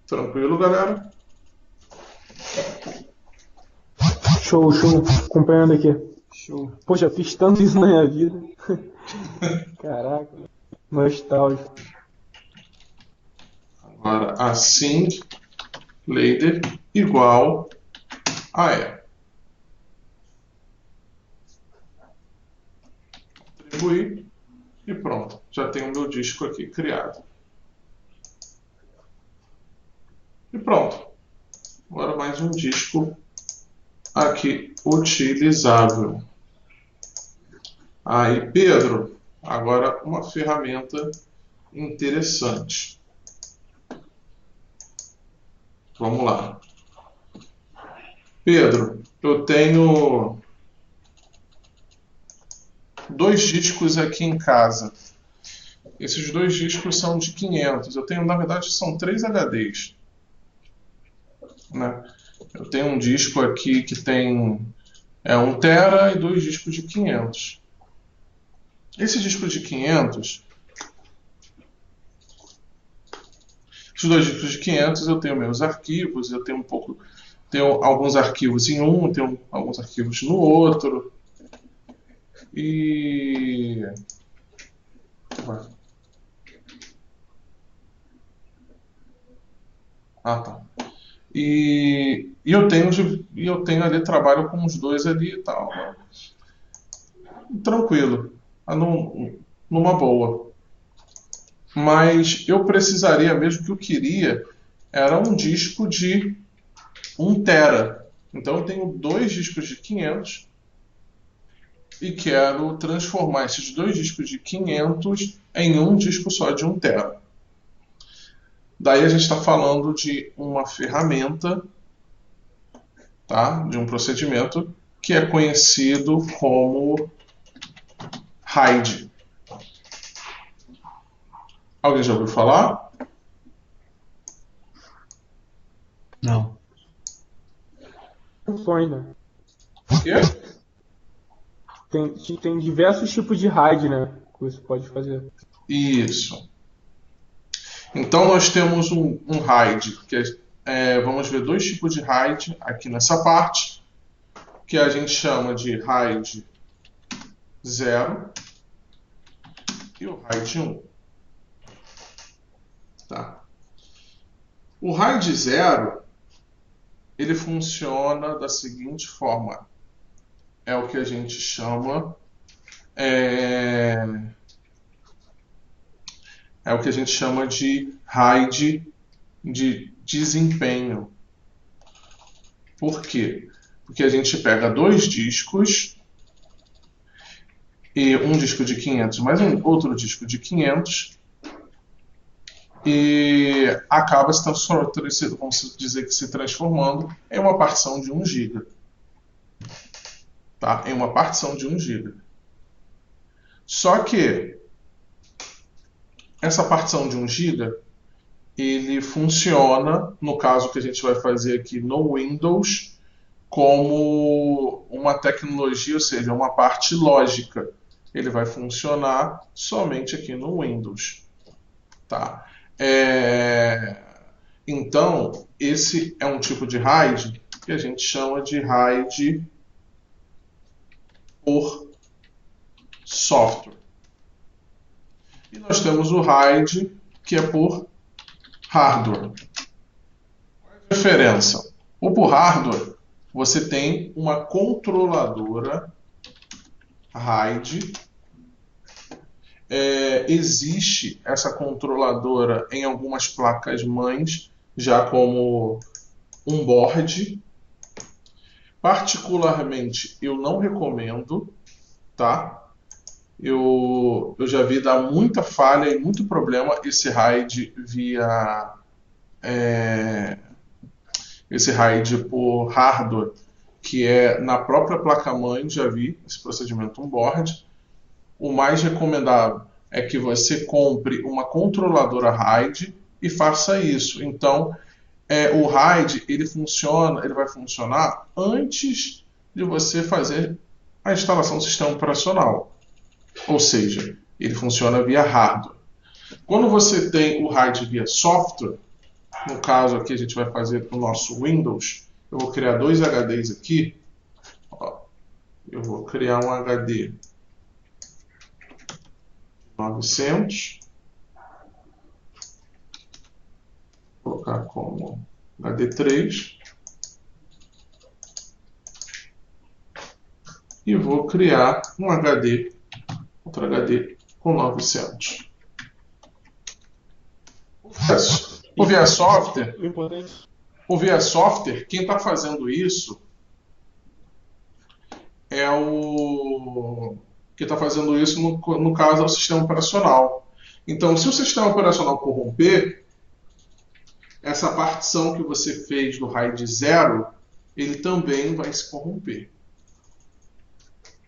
Tranquilo, galera? Show. Acompanhando aqui. Show. Poxa, fiz tanto isso na minha vida. Caraca. Nostálgico. Agora, assim, ladder igual a E. Atribuir e pronto. Já tenho o meu disco aqui criado. E pronto. Agora mais um disco aqui utilizável. Aí, Pedro, agora uma ferramenta interessante. Vamos lá. Pedro, eu tenho 2 discos aqui em casa. Esses 2 discos são de 500. Eu tenho, na verdade, são 3 HDs. Né? Eu tenho um disco aqui que tem 1 TB e 2 discos de 500. Esse disco de 500, os 2 discos de 500, eu tenho meus arquivos, eu tenho tenho alguns arquivos em um, tenho alguns arquivos no outro. E tá. E eu tenho ali, trabalho com os dois ali e tal, né? Tranquilo, numa boa. Mas eu precisaria mesmo, que eu queria era um disco de 1 TB. Então eu tenho dois discos de 500 e quero transformar esses dois discos de 500 em um disco só de 1 TB. Daí a gente está falando de uma ferramenta, tá? De um procedimento que é conhecido como RAID. Alguém já ouviu falar? Não. Funções, né? O quê? Tem diversos tipos de RAID, né? Que você pode fazer. Isso. Então nós temos um RAID, vamos ver dois tipos de RAID aqui nessa parte, que a gente chama de RAID 0 e o RAID 1. Tá. O RAID 0, ele funciona da seguinte forma. É o que a gente chama é o que a gente chama de RAID de desempenho. Por quê? Porque a gente pega dois discos, e um disco de 500 mais outro disco de 500, e acaba vamos dizer que se transformando em uma partição de 1 GB. Tá? Em uma partição de 1 GB. Só que essa partição de 1 GB, ele funciona, no caso que a gente vai fazer aqui no Windows, como uma tecnologia, ou seja, uma parte lógica. Ele vai funcionar somente aqui no Windows. Tá? Então, esse é um tipo de RAID que a gente chama de RAID por software. E nós temos o RAID que é por hardware. Qual é a diferença? O por hardware, você tem uma controladora RAID. Existe essa controladora em algumas placas-mães, já como um board. Particularmente, eu não recomendo, tá? Eu já vi dar muita falha e muito problema esse RAID esse RAID por hardware, que é na própria placa-mãe. Já vi esse procedimento on-board. O mais recomendável é que você compre uma controladora RAID e faça isso. Então, o RAID ele vai funcionar antes de você fazer a instalação do sistema operacional. Ou seja, ele funciona via hardware. Quando você tem o RAID via software, no caso aqui a gente vai fazer para o nosso Windows, eu vou criar dois HDs aqui. Eu vou criar um HD 900, vou colocar como HD3 e vou criar outro HD com 900. O VS Software, quem está fazendo isso no caso, é o sistema operacional. Então, se o sistema operacional corromper, essa partição que você fez no RAID 0, ele também vai se corromper.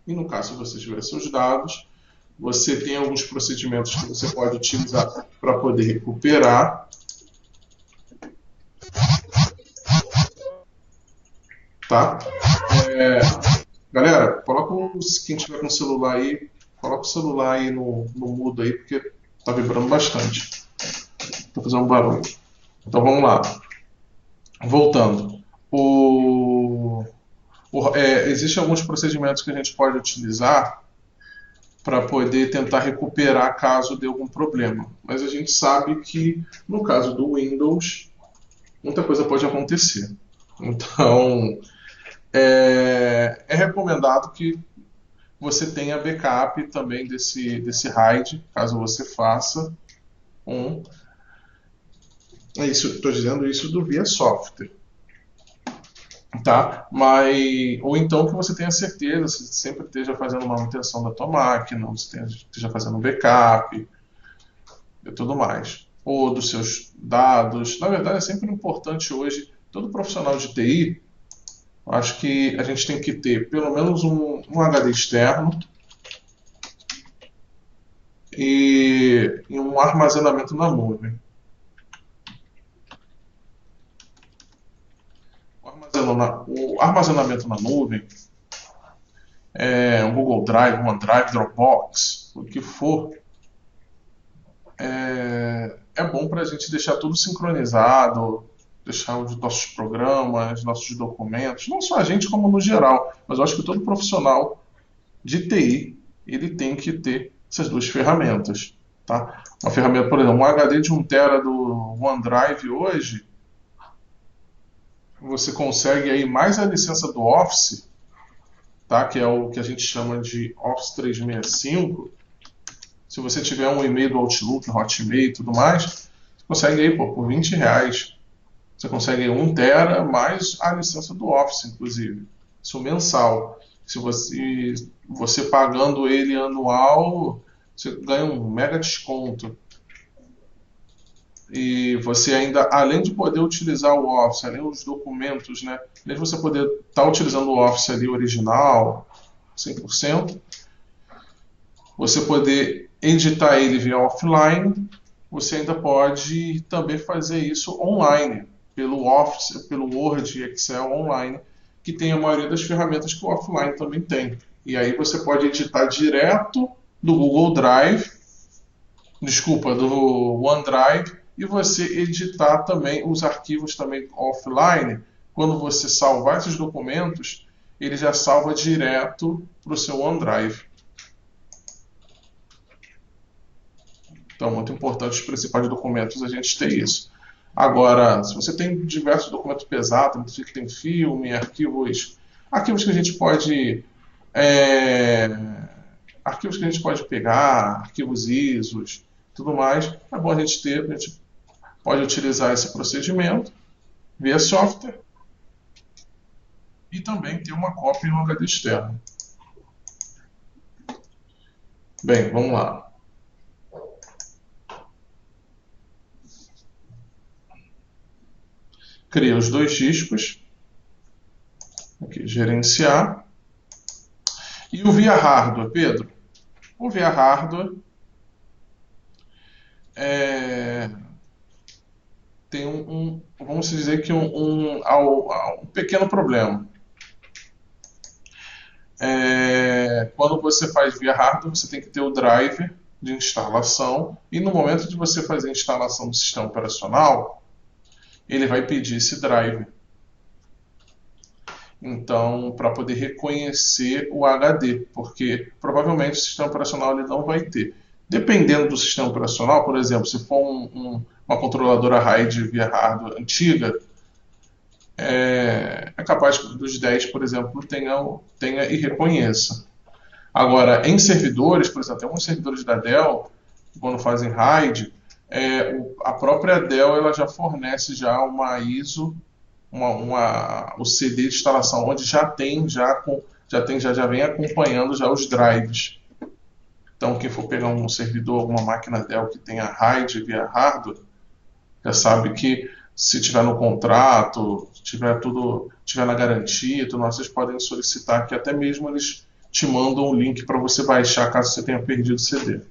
E no caso, se você tiver seus dados, você tem alguns procedimentos que você pode utilizar para poder recuperar. Tá? Galera, quem tiver com o celular aí, coloca o celular aí no mudo aí, porque tá vibrando bastante. Tá fazendo barulho. Então vamos lá. Voltando. Existem alguns procedimentos que a gente pode utilizar para poder tentar recuperar caso dê algum problema. Mas a gente sabe que no caso do Windows, muita coisa pode acontecer. Então, é recomendado que você tenha backup também desse RAID, caso você faça um. É isso, estou dizendo isso do via software, tá? Mas, ou então que você tenha certeza, você sempre esteja fazendo manutenção da tua máquina, você esteja fazendo backup e tudo mais. Ou dos seus dados. Na verdade, é sempre importante hoje, todo profissional de TI, acho que a gente tem que ter pelo menos um HD externo e um armazenamento na nuvem. O armazenamento na nuvem, um Google Drive, um OneDrive, Dropbox, o que for, é bom para a gente deixar tudo sincronizado, deixar os nossos programas, nossos documentos, não só a gente como no geral, mas eu acho que todo profissional de TI, ele tem que ter essas duas ferramentas, tá? Uma ferramenta, por exemplo, um HD de 1 TB do OneDrive hoje, você consegue aí mais a licença do Office, tá? Que é o que a gente chama de Office 365. Se você tiver um e-mail do Outlook, Hotmail e tudo mais, você consegue aí por R$20. Você consegue 1 TB mais a licença do Office, inclusive. Isso mensal. Se você pagando ele anual, você ganha um mega desconto. E você ainda, além de poder utilizar o Office, além dos documentos, né? Além de você poder estar utilizando o Office ali original, 100%, você poder editar ele via offline, você ainda pode também fazer isso online, pelo Office, pelo Word e Excel online, que tem a maioria das ferramentas que o offline também tem. E aí você pode editar direto do Google Drive, do OneDrive, e você editar também os arquivos também offline. Quando você salvar esses documentos, ele já salva direto para o seu OneDrive. Então, muito importante, os principais documentos, a gente ter isso. Agora, se você tem diversos documentos pesados, que tem filme, arquivos que a gente pode arquivos que a gente pode pegar, arquivos ISOs, tudo mais, é bom a gente ter, a gente pode utilizar esse procedimento via software e também ter uma cópia em um HD externo. Bem, vamos lá. Cria os 2 discos. Aqui, gerenciar. E o via hardware, Pedro? O via hardware tem vamos dizer que um pequeno problema. Quando você faz via hardware, você tem que ter o driver de instalação e no momento de você fazer a instalação do sistema operacional, ele vai pedir esse driver. Então, para poder reconhecer o HD, porque provavelmente o sistema operacional ele não vai ter. Dependendo do sistema operacional, por exemplo, se for uma controladora RAID via hardware antiga, é capaz que dos 10, por exemplo, tenha e reconheça. Agora, em servidores, por exemplo, tem alguns servidores da Dell, quando fazem RAID, a própria Dell ela já fornece já uma ISO, o CD de instalação, onde já vem acompanhando já os drives. Então, quem for pegar um servidor, alguma máquina Dell que tenha RAID via hardware, já sabe que se tiver no contrato, tiver na garantia, vocês podem solicitar que até mesmo eles te mandam um link para você baixar caso você tenha perdido o CD.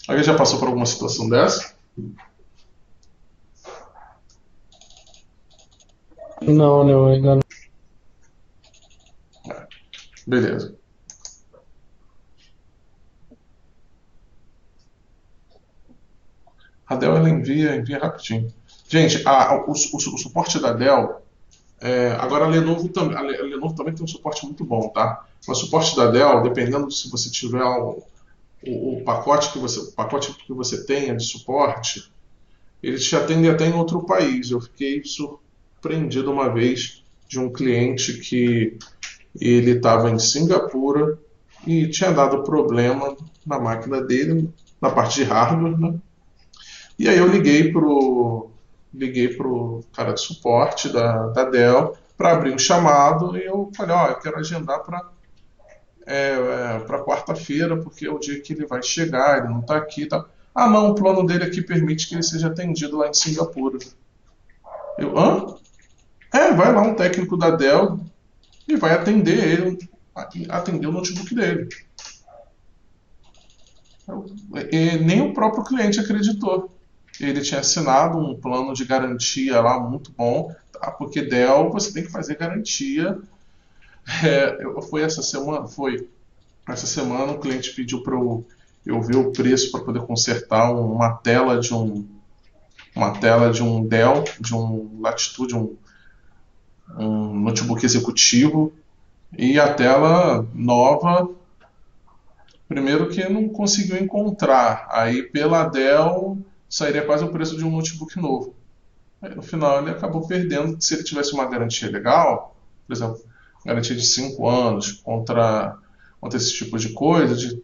Alguém já passou por alguma situação dessa? Não, ainda não. Beleza. A Dell ela envia rapidinho. Gente, o suporte da Dell, agora a Lenovo também tem um suporte muito bom, tá? O suporte da Dell, dependendo se você tiver o pacote que você tenha de suporte, Eles te atendem até em outro país. Eu fiquei surpreendido uma vez de um cliente que ele estava em Singapura e tinha dado problema na máquina dele, na parte de hardware, né? E aí eu liguei pro cara de suporte da Dell para abrir um chamado e eu falei, ó, eu quero agendar para quarta-feira, porque é o dia que ele vai chegar, ele não está aqui, tá? Ah, não, o plano dele aqui permite que ele seja atendido lá em Singapura. Eu, hã? Vai lá um técnico da Dell e vai atender o notebook dele. E nem o próprio cliente acreditou. Ele tinha assinado um plano de garantia lá muito bom, tá? Porque Dell você tem que fazer garantia. Foi essa semana um cliente pediu para eu ver o preço para poder consertar uma tela de um Dell, de um Latitude, um notebook executivo, e a tela nova, primeiro que não conseguiu encontrar, aí pela Dell sairia quase o preço de um notebook novo. Aí, no final ele acabou perdendo. Se ele tivesse uma garantia legal, por exemplo, garantia de 5 anos contra esse tipo de coisa,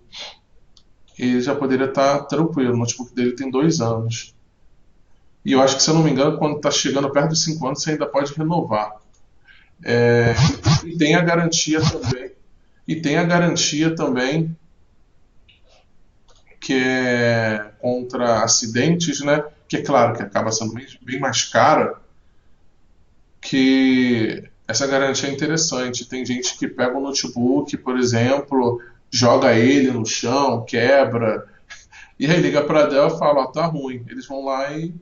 ele já poderia estar tranquilo. O notebook dele tem 2 anos. E eu acho que, se eu não me engano, quando está chegando perto dos 5 anos, você ainda pode renovar. E tem a garantia também. E tem a garantia também que é contra acidentes, né? Que é claro que acaba sendo bem mais cara, que essa garantia é interessante. Tem gente que pega um notebook, por exemplo, joga ele no chão, quebra, e aí liga para a Dell e fala, ó, tá ruim. Eles vão lá e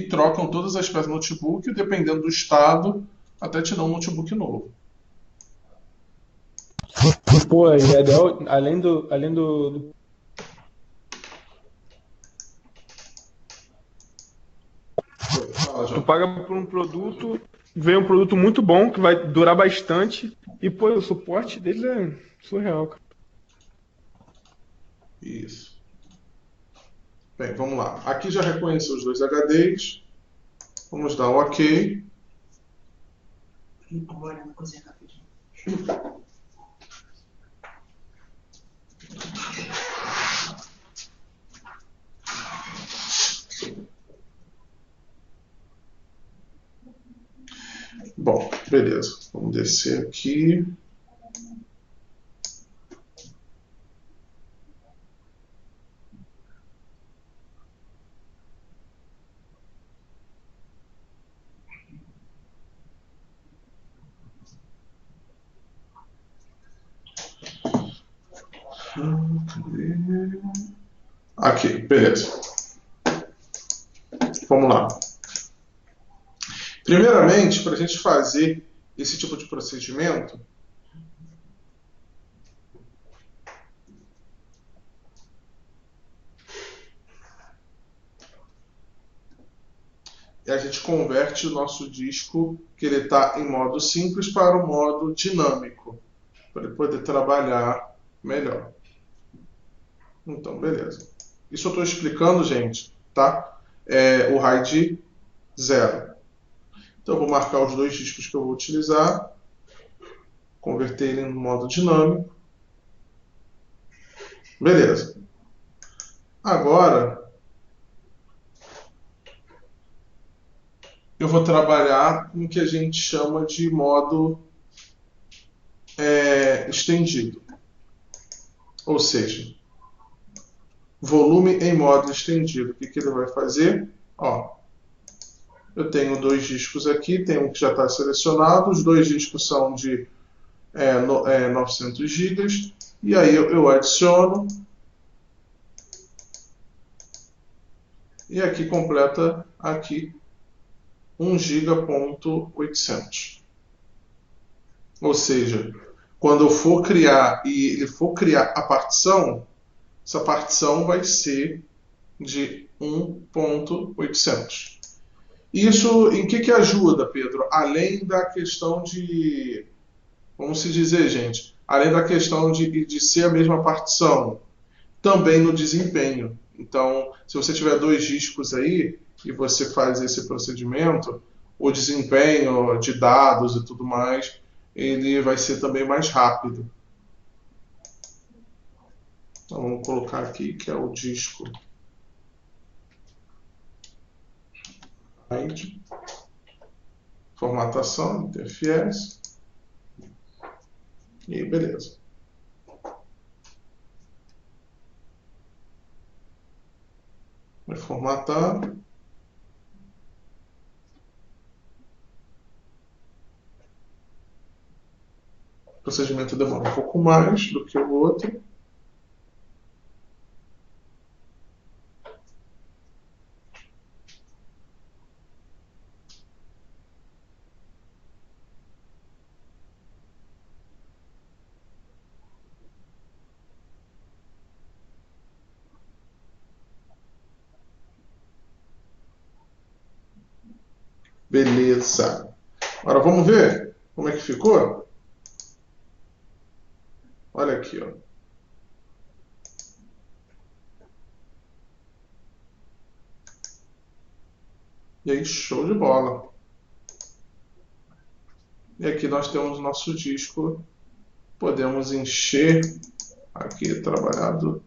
trocam todas as peças do notebook, e dependendo do estado, até te dão um notebook novo. Pô, e a Dell, além do Fala, tu João. paga por um produto, vem um produto muito bom, que vai durar bastante, e pô, o suporte deles é surreal, cara. Isso. Bem, vamos lá. Aqui já reconheceu os 2 HDs. Vamos dar um OK. Agora na cozinha rapidinho. Bom, beleza. Vamos descer aqui. Cadê? Aqui, beleza. Vamos lá. Primeiramente, para a gente fazer esse tipo de procedimento, a gente converte o nosso disco, que ele está em modo simples, para o modo dinâmico, para ele poder trabalhar melhor. Então, beleza. Isso eu estou explicando, gente, tá? O RAID 0. Então, eu vou marcar os 2 discos que eu vou utilizar, converter ele no modo dinâmico. Beleza. Agora, eu vou trabalhar com o que a gente chama de modo estendido. Ou seja, volume em modo estendido. O que ele vai fazer? Ó, eu tenho 2 discos aqui, tem um que já está selecionado, os 2 discos são de 900 GB, e aí eu adiciono, e aqui completa aqui 1 GB.800. Ou seja, quando eu for criar e ele for criar a partição, essa partição vai ser de 1.800. Isso em que ajuda, Pedro? Além da questão de, vamos se dizer, gente, além da questão de ser a mesma partição, também no desempenho. Então, se você tiver 2 discos aí, e você faz esse procedimento, o desempenho de dados e tudo mais, ele vai ser também mais rápido. Então vamos colocar aqui que é o disco RAID, formatação, TFS, e beleza. Vai formatar. O procedimento demora um pouco mais do que o outro. Beleza. Agora vamos ver como é que ficou? Olha aqui, ó. E aí, show de bola. E aqui nós temos nosso disco. Podemos encher aqui, trabalhado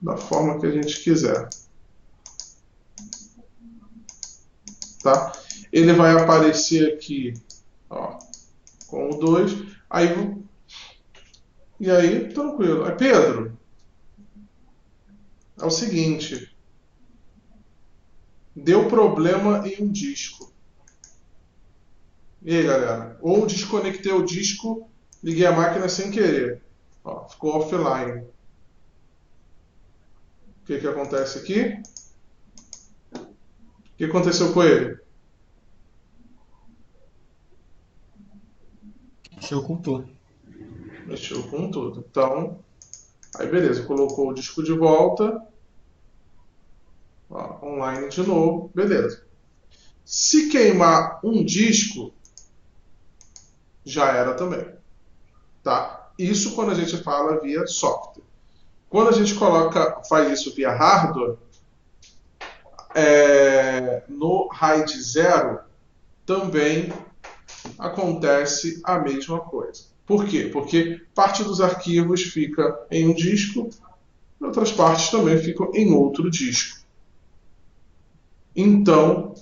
da forma que a gente quiser. Tá? Ele vai aparecer aqui, ó, com o 2. E aí, tranquilo. Aí, Pedro, é o seguinte. Deu problema em um disco. E aí, galera? Ou desconectei o disco, liguei a máquina sem querer. Ó, ficou offline. O que que acontece aqui? O que aconteceu com ele? Mexeu com tudo. Mexeu com tudo. Então, aí beleza, colocou o disco de volta. Ó, online de novo, beleza. Se queimar um disco, já era também. Tá? Isso quando a gente fala via software. Quando a gente faz isso via hardware, no RAID 0 também acontece a mesma coisa. Por quê? Porque parte dos arquivos fica em um disco, e outras partes também ficam em outro disco. Então,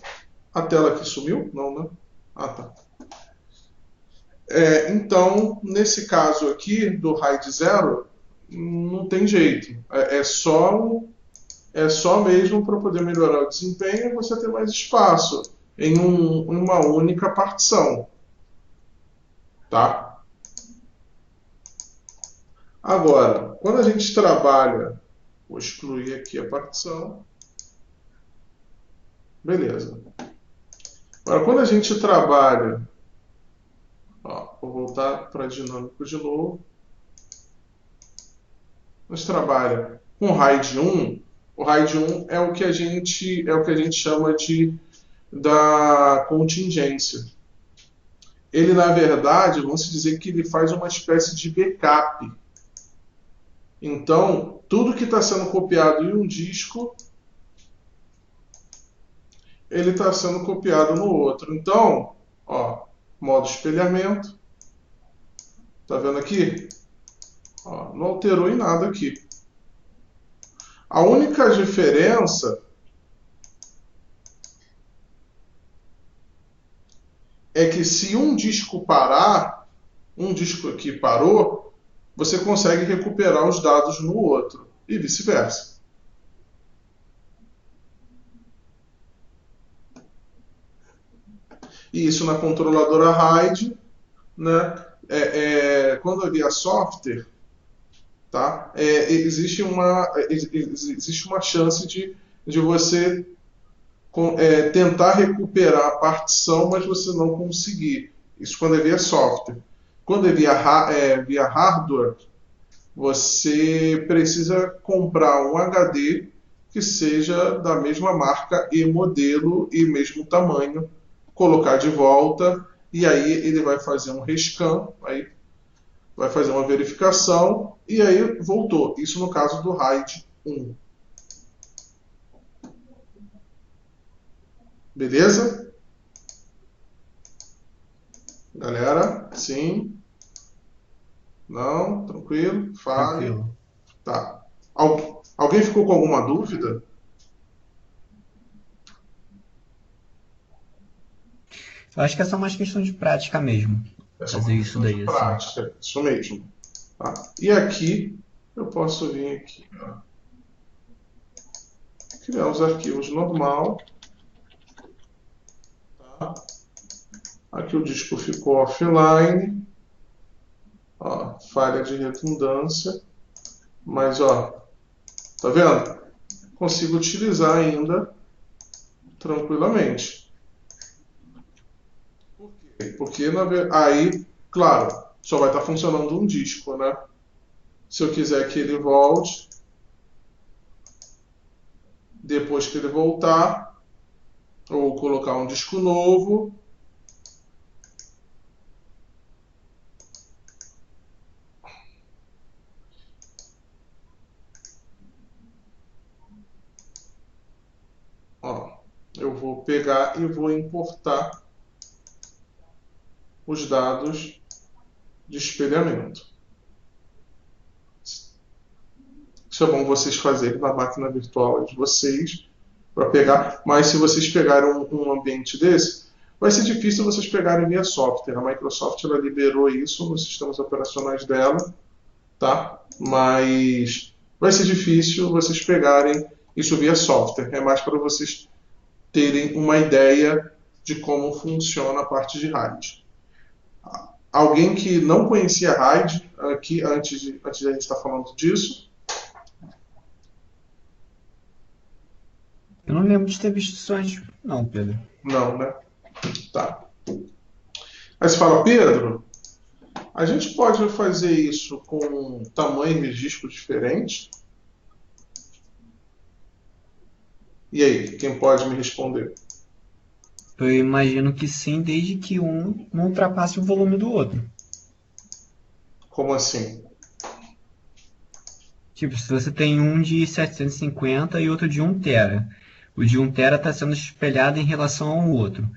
a tela aqui sumiu? Não, né? Ah, tá. Então, nesse caso aqui do RAID 0, não tem jeito. É só mesmo para poder melhorar o desempenho e você ter mais espaço em uma única partição. Tá? Agora, quando a gente trabalha, vou excluir aqui a partição. Beleza. Agora, quando a gente trabalha, ó, vou voltar para dinâmico de novo. A gente trabalha com RAID 1. O RAID 1 é o que a gente chama da contingência. Ele, na verdade, vamos dizer que ele faz uma espécie de backup. Então, tudo que está sendo copiado em um disco, ele está sendo copiado no outro. Então, ó, modo espelhamento. Tá vendo aqui? Ó, não alterou em nada aqui. A única diferença é que se um disco parar, um disco aqui parou, você consegue recuperar os dados no outro e vice-versa. E isso na controladora RAID, né? Quando havia software, tá? Existe uma chance de você tentar recuperar a partição, mas você não conseguir. Isso quando é via software. Quando é via hardware, você precisa comprar um HD que seja da mesma marca e modelo e mesmo tamanho, colocar de volta, e aí ele vai fazer um rescan, aí vai fazer uma verificação, e aí voltou. Isso no caso do RAID 1. Beleza? Galera, sim? Não? Tranquilo? Fale. Tranquilo. Tá. Alguém ficou com alguma dúvida? Eu acho que é só mais questão de prática mesmo. É só uma Fazer isso questão de daí, assim. prática, isso mesmo. Tá? E aqui, eu posso vir aqui, ó, criar os arquivos normal. Tá? Aqui o disco ficou offline. Ó, falha de redundância. Mas, ó, tá vendo? Consigo utilizar ainda tranquilamente. Por quê? Porque aí, claro, só vai estar funcionando um disco, né? Se eu quiser que ele volte, depois que ele voltar, ou colocar um disco novo, ó, eu vou pegar e vou importar os dados de espelhamento. Isso é bom vocês fazerem na máquina virtual de vocês para pegar. Mas se vocês pegarem um ambiente desse, vai ser difícil vocês pegarem via software. A Microsoft ela liberou isso nos sistemas operacionais dela, tá? Mas vai ser difícil vocês pegarem isso via software. É mais para vocês terem uma ideia de como funciona a parte de RAID. Alguém que não conhecia RAID aqui antes de a gente estar falando disso? Eu não lembro de ter visto isso antes, não, Pedro. Não, né? Tá. Aí você fala, Pedro, a gente pode fazer isso com tamanho de disco diferente? E aí, quem pode me responder? Eu imagino que sim, desde que um não ultrapasse o volume do outro. Como assim? Tipo, se você tem um de 750 e outro de 1 tera, o de 1 tera está sendo espelhado em relação ao outro.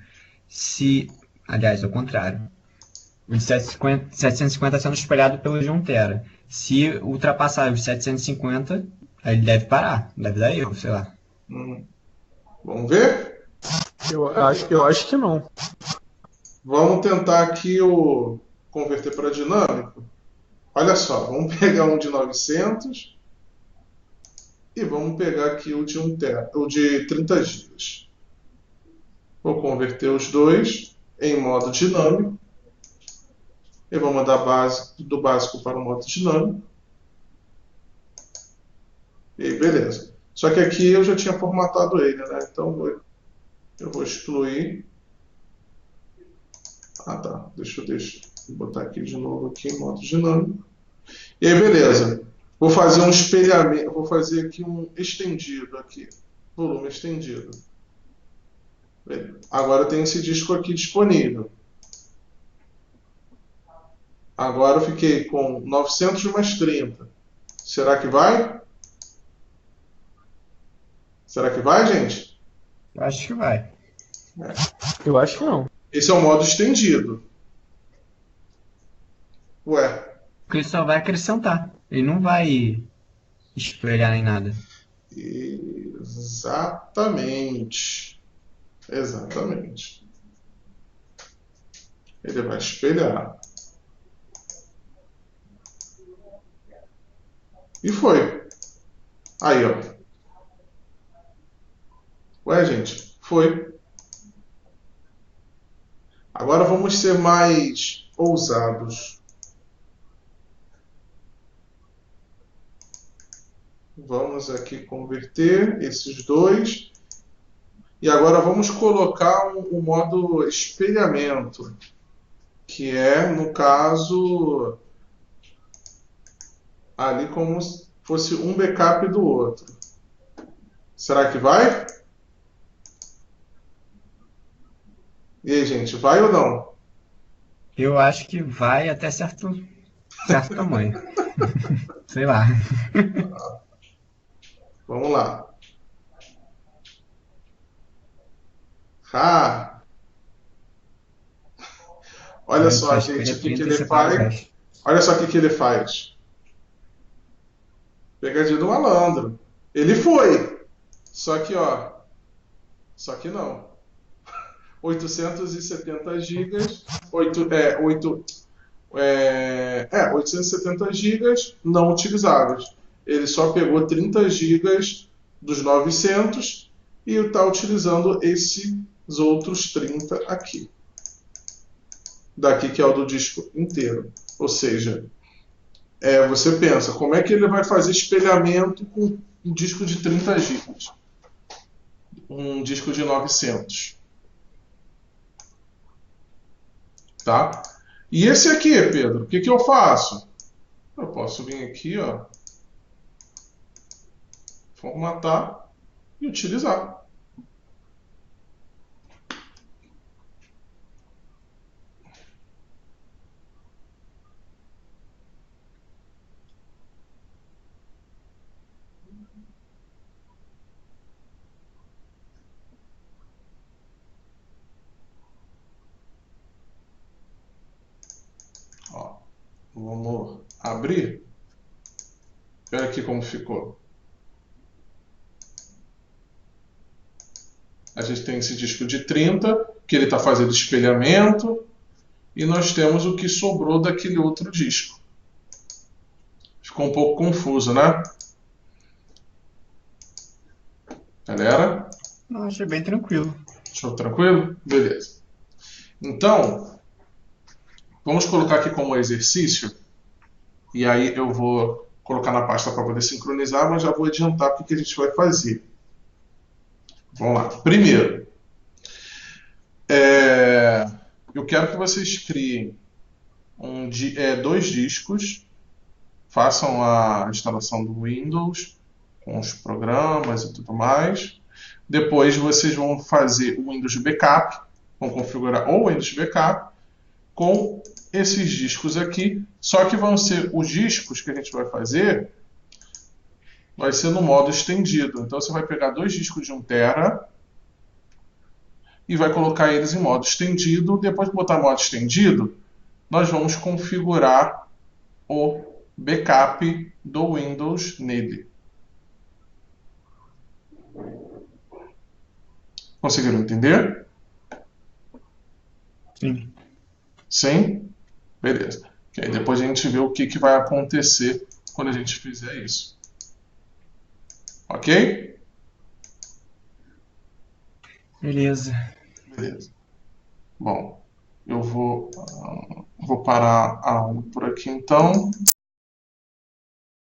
Aliás, ao contrário. O de 750 está sendo espelhado pelo de 1 tera. Se ultrapassar os 750, aí ele deve parar, deve dar erro, sei lá. Vamos ver? Eu acho que não. Vamos tentar aqui o converter para dinâmico. Olha só, vamos pegar um de 900 e vamos pegar aqui o de 1 tera, o de 30 GB. Vou converter os dois em modo dinâmico. E vou mandar do básico para o modo dinâmico. E beleza. Só que aqui eu já tinha formatado ele, né? Então eu vou excluir. Ah, tá. Deixa eu botar aqui de novo aqui em modo dinâmico. E aí, beleza. Vou fazer um espelhamento. Vou fazer aqui um estendido aqui. Volume estendido. Agora eu tenho esse disco aqui disponível. Agora eu fiquei com 900 mais 30. Será que vai? Será que vai, gente? Eu acho que vai. Eu acho que não. Esse é o modo estendido. Ué, Porque ele só vai acrescentar. Ele não vai espelhar nem nada. exatamente. Exatamente. Ele vai espelhar. E foi. Aí, ó. Ué, gente, foi. Agora vamos ser mais ousados. Vamos aqui converter esses dois. E agora vamos colocar o modo espelhamento, que é, no caso, ali como se fosse um backup do outro. Será que vai? E aí, gente, vai ou não? Eu acho que vai até certo tamanho. Sei lá. Vamos lá. Ah, olha só, Só gente, espelha o que que 30 e ele separa o faz. resto. Olha só o que que ele faz. Pegadinha do malandro. Ele foi. Só que, ó, só que não. 870 gigas, 870 gigas não utilizáveis. Ele só pegou 30 gigas dos 900 e está utilizando esses outros 30 aqui. Daqui que é o do disco inteiro. Ou seja, você pensa, como é que ele vai fazer espelhamento com um disco de 30 gigas? Um disco de 900, tá? E esse aqui, Pedro, o que que eu faço? Eu posso vir aqui, ó, formatar e utilizar. Ó, vamos abrir. Olha aqui como ficou. A gente tem esse disco de 30, que ele está fazendo espelhamento, e nós temos o que sobrou daquele outro disco. Ficou um pouco confuso, né? Galera? Não, achei bem tranquilo. Show tranquilo? Beleza. Então, vamos colocar aqui como exercício, e aí eu vou colocar na pasta para poder sincronizar, mas já vou adiantar o que a gente vai fazer. Vamos lá. Primeiro, eu quero que vocês criem dois discos, façam a instalação do Windows com os programas e tudo mais. Depois vocês vão fazer o Windows Backup, vão configurar o Windows Backup com esses discos aqui, só que vão ser os discos que a gente vai fazer, vai ser no modo estendido. Então você vai pegar dois discos de 1 TB e vai colocar eles em modo estendido. Depois de botar modo estendido, nós vamos configurar o backup do Windows nele. Conseguiram entender? Sim. Sim? Beleza. E aí depois a gente vê o que vai acontecer quando a gente fizer isso. Ok? Beleza. Beleza. Bom, eu vou parar a aula por aqui então.